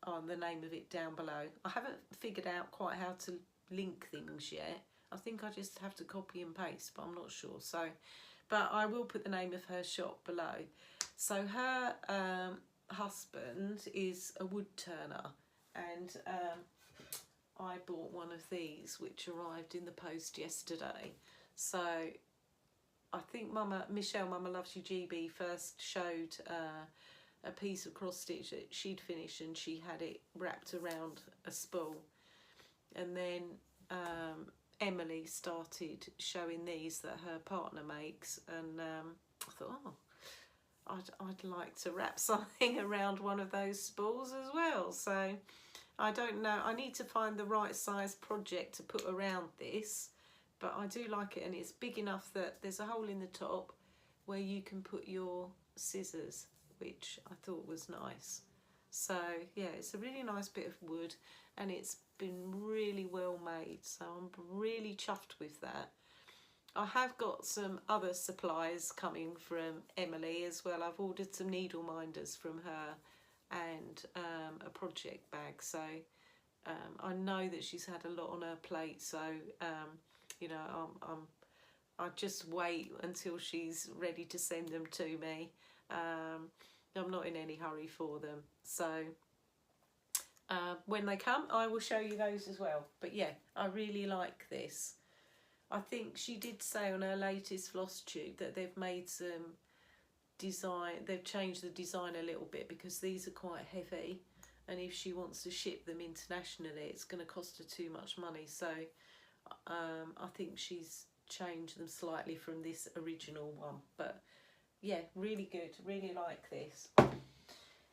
on the name of it down below. I haven't figured out quite how to link things yet. I think I just have to copy and paste, but I'm not sure. So, but I will put the name of her shop below. So her husband is a wood turner, and I bought one of these, which arrived in the post yesterday. So I think Michelle, MommalovesyouGB, first showed a piece of cross stitch that she'd finished, and she had it wrapped around a spool, and then Emily started showing these that her partner makes, and I thought, oh, I'd like to wrap something around one of those spools as well. So I don't know, I need to find the right size project to put around this, but I do like it, and it's big enough that there's a hole in the top where you can put your scissors, which I thought was nice. So yeah, it's a really nice bit of wood, and it's been really well made, so I'm really chuffed with that. I have got some other supplies coming from Emily as well. I've ordered some needle minders from her, and a project bag, so I know that she's had a lot on her plate, so you know, I'll just wait until she's ready to send them to me. I'm not in any hurry for them, so when they come I will show you those as well. But yeah, I really like this. I think she did say on her latest floss tube that they've made some design, they've changed the design a little bit, because these are quite heavy, and if she wants to ship them internationally it's going to cost her too much money. So I think she's changed them slightly from this original one. But yeah, really good, really like this.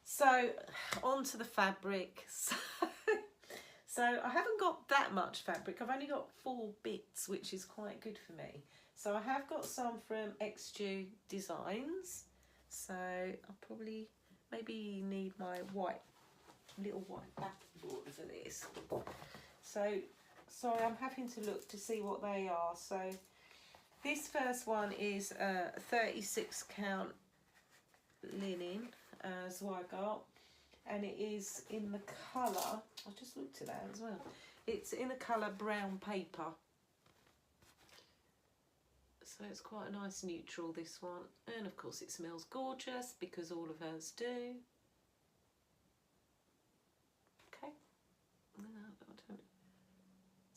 So on to the fabric. So I haven't got that much fabric, I've only got 4 bits, which is quite good for me. So I have got some from Xju Designs, so I'll probably maybe need my little white backboard for this. So sorry, I'm having to look to see what they are. So this first one is 36 count linen, so I got, and it is in the colour, I just looked at that as well, it's in the colour brown paper, so it's quite a nice neutral, this one, and of course it smells gorgeous because all of hers do. Okay,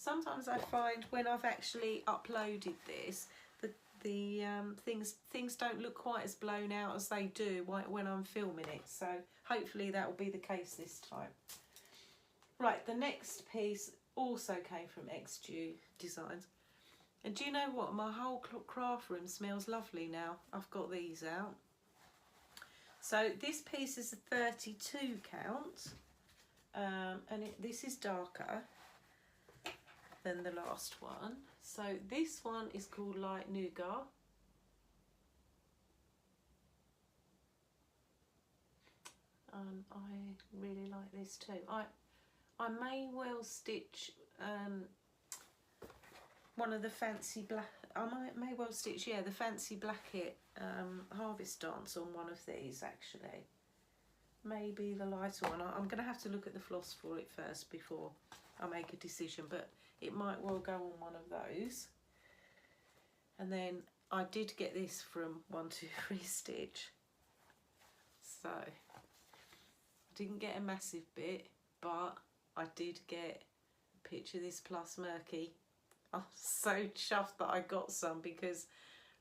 sometimes I find when I've actually uploaded this, the things don't look quite as blown out as they do when I'm filming it. So hopefully that will be the case this time. Right, the next piece also came from XG Designs. And do you know what? My whole craft room smells lovely now. I've got these out. So this piece is a 32 count. And this is darker than the last one. So this one is called Light Nougat. I really like this too. I may well stitch one of the fancy black. I may well stitch, yeah, the fancy Blackett harvest dance on one of these actually. Maybe the lighter one. I'm going to have to look at the floss for it first before I make a decision, but it might well go on one of those. And then I did get this from 123 Stitch. So I didn't get a massive bit, but I did get a picture of this plus Murky. I'm so chuffed that I got some, because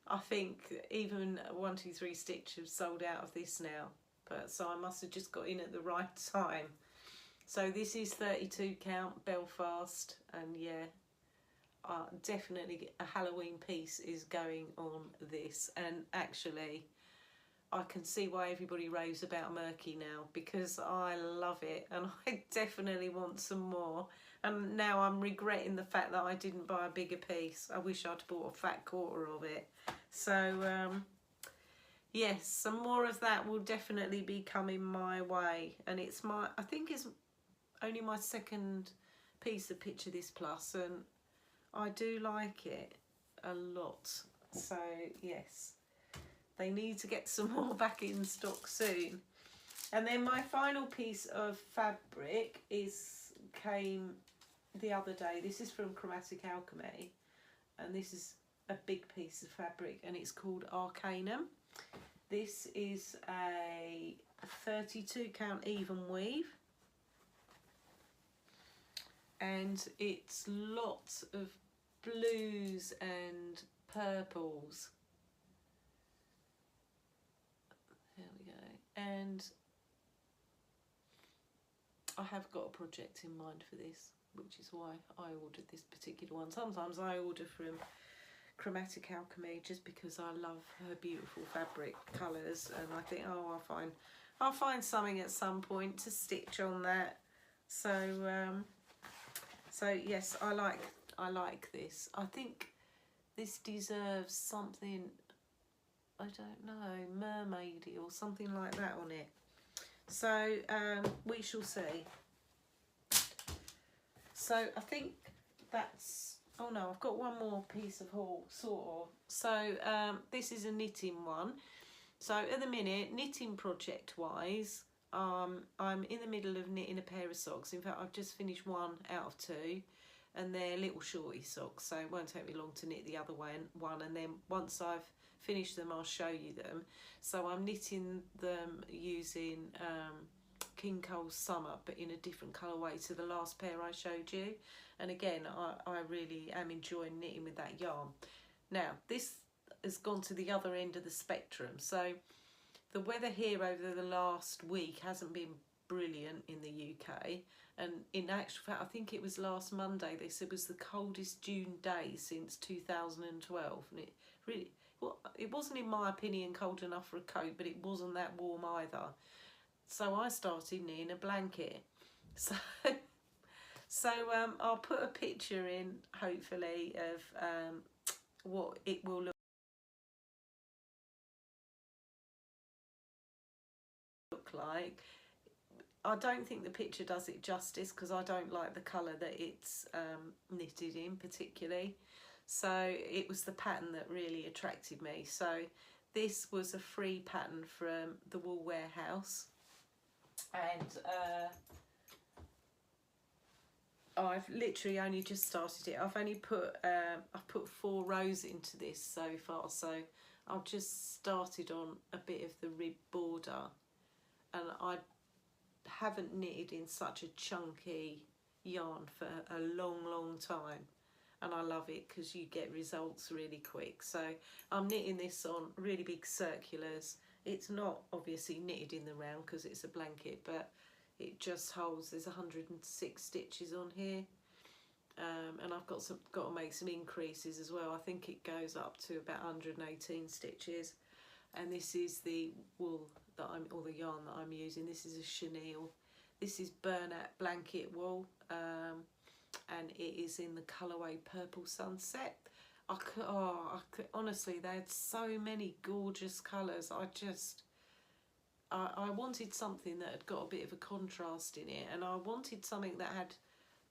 I think even 123 Stitch have sold out of this now. But so I must have just got in at the right time. So this is 32 count Belfast, and yeah, definitely a Halloween piece is going on this. And actually I can see why everybody raves about Murky now, because I love it and I definitely want some more. And now I'm regretting the fact that I didn't buy a bigger piece. I wish I'd bought a fat quarter of it. So yes, some more of that will definitely be coming my way. And it's I think it's only my second piece of Picture This Plus, and I do like it a lot. So yes, they need to get some more back in stock soon. And then my final piece of fabric came the other day. This is from Chromatic Alchemy, and this is a big piece of fabric, and it's called Arcanum. This is a 32 count even weave, and it's lots of blues and purples. There we go. And I have got a project in mind for this, which is why I ordered this particular one. Sometimes I order from Chromatic Alchemy just because I love her beautiful fabric colours, and I think, oh, I'll find something at some point to stitch on that. So so yes, I like this. I think this deserves something, I don't know, mermaidy or something like that on it. So we shall see. So I think that's, oh no, I've got one more piece of haul, sort of. So this is a knitting one. So at the minute, knitting project wise, I'm in the middle of knitting a pair of socks. In fact, I've just finished one out of two, and they're little shorty socks, so it won't take me long to knit the other one. And then once I've finished them, I'll show you them. So I'm knitting them using King Cole's Summer, but in a different colourway to the last pair I showed you. And again, I really am enjoying knitting with that yarn. Now, this has gone to the other end of the spectrum. So the weather here over the last week hasn't been brilliant in the UK. And in actual fact, I think it was last Monday, they said it was the coldest June day since 2012. And it really, well, it wasn't, in my opinion, cold enough for a coat, but it wasn't that warm either. So I started knitting a blanket. So I'll put a picture in, hopefully, of what it will look like. I don't think the picture does it justice, because I don't like the colour that it's knitted in particularly. So it was the pattern that really attracted me. So this was a free pattern from the Wool Warehouse, and I've literally only just started it. I've only put I've put 4 rows into this so far, so I've just started on a bit of the rib border, and I haven't knitted in such a chunky yarn for a long time, and I love it because you get results really quick. So I'm knitting this on really big circulars. It's not obviously knitted in the round because it's a blanket, but it just holds, there's 106 stitches on here, and I've got to make some increases as well. I think it goes up to about 118 stitches, and this is the wool that or the yarn that I'm using. This is a chenille. This is burlap blanket wool, and it is in the colourway Purple Sunset. I could honestly, they had so many gorgeous colours. I wanted something that had got a bit of a contrast in it, and I wanted something that had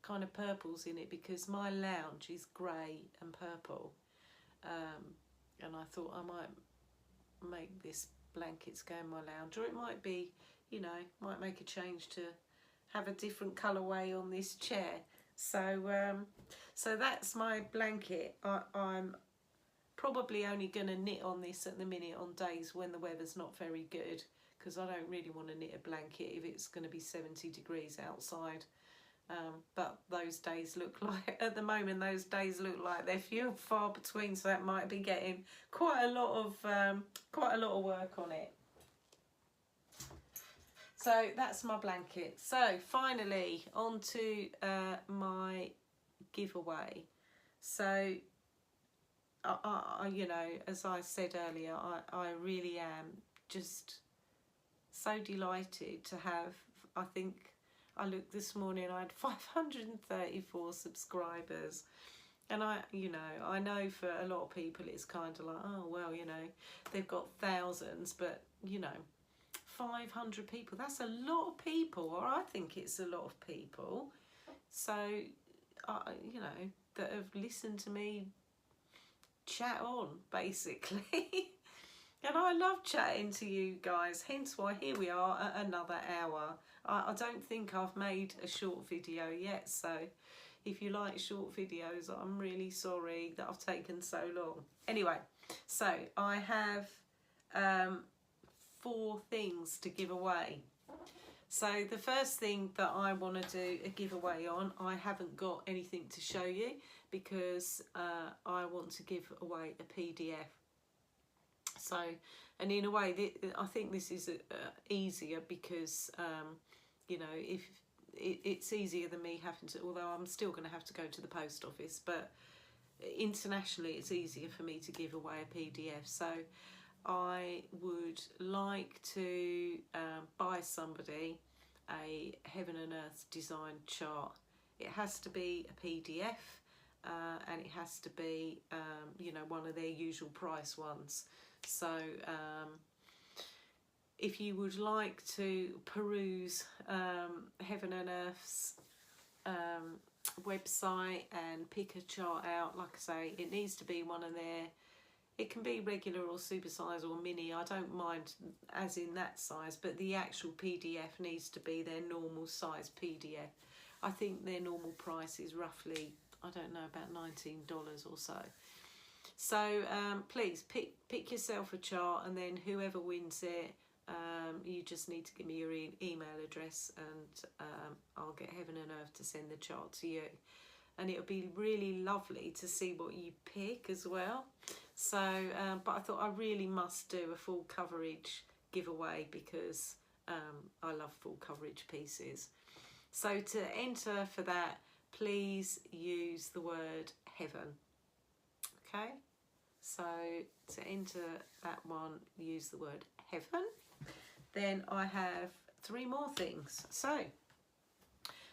kind of purples in it because my lounge is grey and purple, and I thought I might make this blankets go in my lounge, or it might be, you know, might make a change to have a different colourway on this chair. So so that's my blanket. I'm probably only going to knit on this at the minute on days when the weather's not very good, because I don't really want to knit a blanket if it's going to be 70 degrees outside. But those days look like, at the moment, those days look like they're few and far between, so that might be getting quite a lot of work on it. So that's my blanket. So finally on to my giveaway. So I you know, as I said earlier, I really am just so delighted to have, I think I looked this morning, I had 534 subscribers. And you know, I know for a lot of people it's kind of like, oh well, you know, they've got thousands, but you know, 500 people, that's a lot of people, or I think it's a lot of people. So you know, that have listened to me chat on basically. And I love chatting to you guys, hence why here we are at another hour. I don't think I've made a short video yet, so if you like short videos, I'm really sorry that I've taken so long. Anyway, so I have 4 things to give away. So the first thing that I want to do a giveaway on, I haven't got anything to show you because I want to give away a PDF. So, and in a way, I think this is easier because, you know, if it's easier than me having to, although I'm still going to have to go to the post office, but internationally it's easier for me to give away a PDF. So I would like to buy somebody a Heaven and Earth design chart. It has to be a PDF and it has to be, you know, one of their usual price ones. So if you would like to peruse Heaven and Earth's website and pick a chart out, like I say, it needs to be one of their, it can be regular or super size or mini, I don't mind as in that size, but the actual PDF needs to be their normal size PDF. I think their normal price is roughly, I don't know, about $19 or so. So please pick yourself a chart, and then whoever wins it, you just need to give me your email address, and I'll get Heaven and Earth to send the chart to you. And it'll be really lovely to see what you pick as well. So, but I thought I really must do a full coverage giveaway because I love full coverage pieces. So to enter for that, please use the word heaven. Okay, so to enter that one, use the word heaven. Then I have 3 more things. So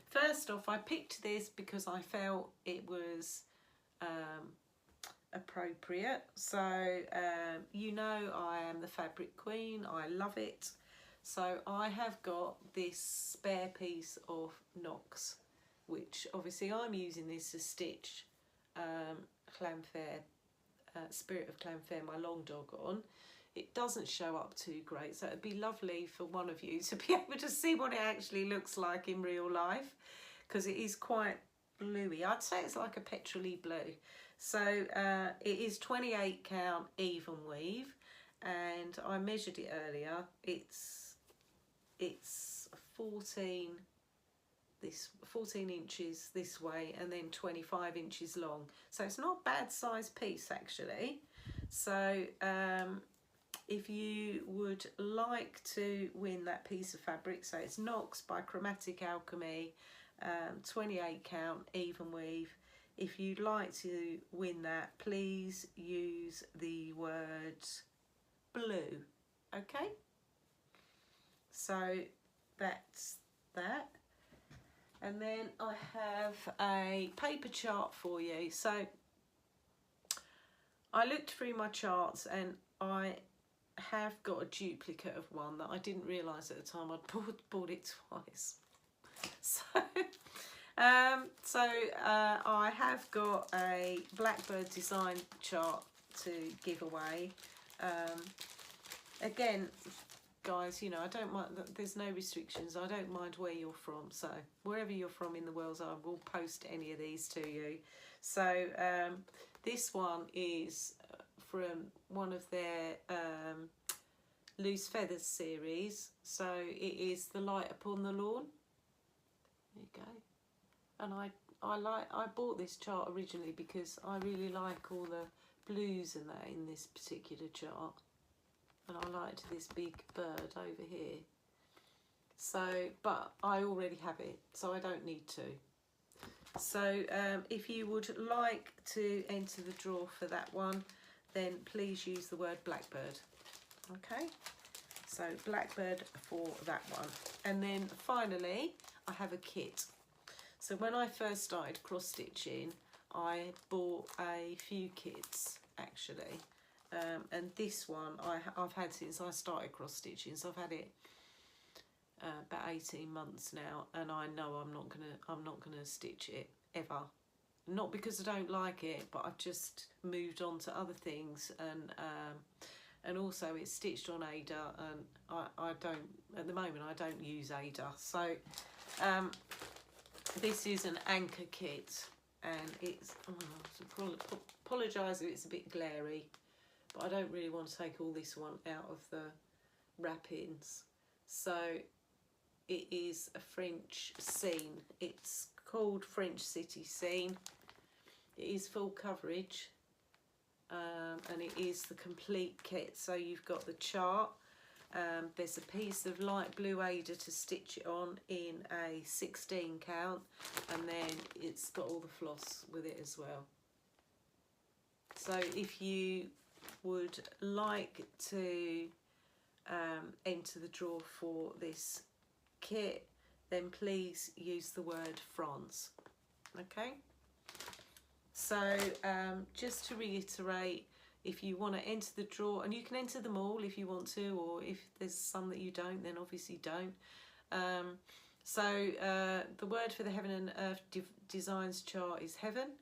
first off, I picked this because I felt it was appropriate. So you know, I am the fabric queen, I love it. So I have got this spare piece of Knox, which obviously I'm using this to stitch Clanfair, Spirit of Clanfair, my long dog on. It doesn't show up too great, so it'd be lovely for one of you to be able to see what it actually looks like in real life, because it is quite bluey. I'd say it's like a petrol-y blue. So it is 28 count even weave, and I measured it earlier. It's 14 this 14 inches this way and then 25 inches long. So it's not a bad size piece actually. So if you would like to win that piece of fabric, so it's Knox by Chromatic Alchemy, 28 count even weave. If you'd like to win that, please use the word blue. Okay, so that's that. And then I have a paper chart for you. So I looked through my charts and I have got a duplicate of one that I didn't realise at the time. I'd bought it twice. So I have got a Blackbird design chart to give away. Again, guys, you know, I don't mind, there's no restrictions. I don't mind where you're from. So wherever you're from in the world, I will post any of these to you. So this one is from one of their Loose Feathers series. So it is The Light Upon the Lawn. There you go. And I bought this chart originally because I really like all the blues and that in this particular chart. And I liked this big bird over here. So, but I already have it, so I don't need to. So if you would like to enter the draw for that one, then please use the word Blackbird. Okay, so Blackbird for that one. And then finally, I have a kit. So when I first started cross stitching, I bought a few kits actually. And this one I've had since I started cross stitching, so I've had it about 18 months now, and I know I'm not gonna stitch it ever. Not because I don't like it, but I've just moved on to other things, and also it's stitched on Ada, and I don't at the moment I don't use Ada. So this is an anchor kit, and it's apologise if it's a bit glary. But I don't really want to take all this one out of the wrappings. So it is a French scene. It's called French City Scene. It is full coverage, and it is the complete kit. So you've got the chart. There's a piece of light blue Ada to stitch it on in a 16 count, and then it's got all the floss with it as well. So if you would like to enter the draw for this kit, then please use the word France. Okay, so just to reiterate, if you want to enter the draw, and you can enter them all if you want to, or if there's some that you don't, then obviously don't. The word for the Heaven and Earth Designs chart is heaven.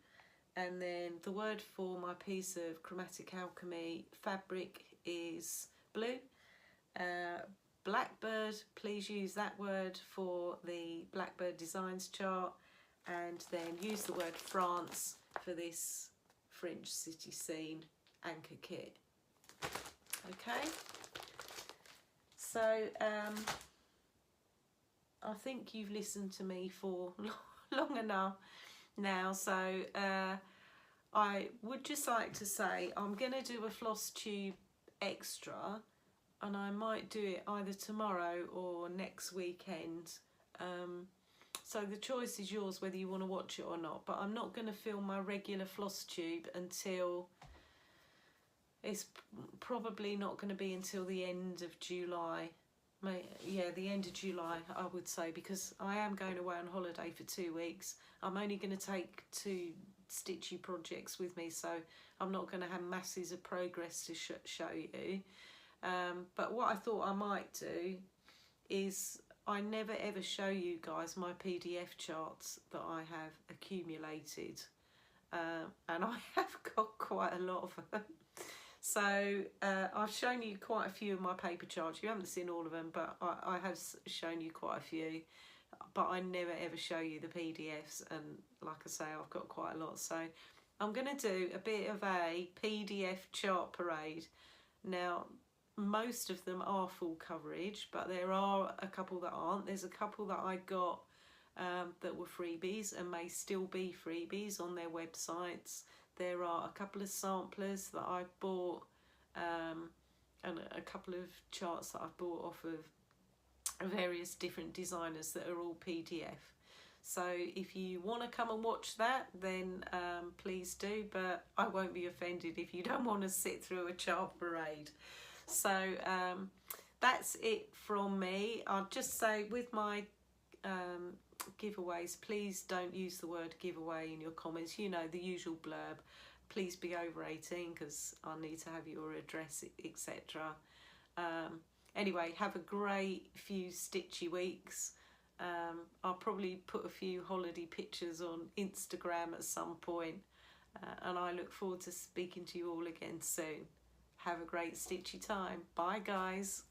And then the word for my piece of Chromatic Alchemy fabric is blue. Blackbird, please use that word for the Blackbird Designs chart. And then use the word France for this French City Scene anchor kit. Okay. So I think you've listened to me for long enough now, so I would just like to say I'm going to do a Flosstube extra, and I might do it either tomorrow or next weekend. So the choice is yours whether you want to watch it or not, but I'm not going to film my regular Flosstube until, it's probably not going to be until the end of July. Yeah, the end of July, I would say, because I am going away on holiday for 2 weeks. I'm only going to take 2 stitchy projects with me, so I'm not going to have masses of progress to show you. But what I thought I might do is, I never ever show you guys my PDF charts that I have accumulated, and I have got quite a lot of them. So I've shown you quite a few of my paper charts. You haven't seen all of them, but I have shown you quite a few. But I never ever show you the PDFs, and like I say, I've got quite a lot. So I'm going to do a bit of a PDF chart parade. Now, most of them are full coverage, but there are a couple that aren't. There's a couple that I got that were freebies and may still be freebies on their websites. There are a couple of samplers that I've bought, and a couple of charts that I've bought off of various different designers that are all PDF. So if you want to come and watch that, then please do, but I won't be offended if you don't want to sit through a chart parade. So that's it from me. I'll just say with my giveaways, please don't use the word giveaway in your comments. You know, the usual blurb. Please be over 18 because I need to have your address, etc. Anyway, have a great few stitchy weeks. I'll probably put a few holiday pictures on Instagram at some point, and I look forward to speaking to you all again soon. Have a great stitchy time. Bye guys.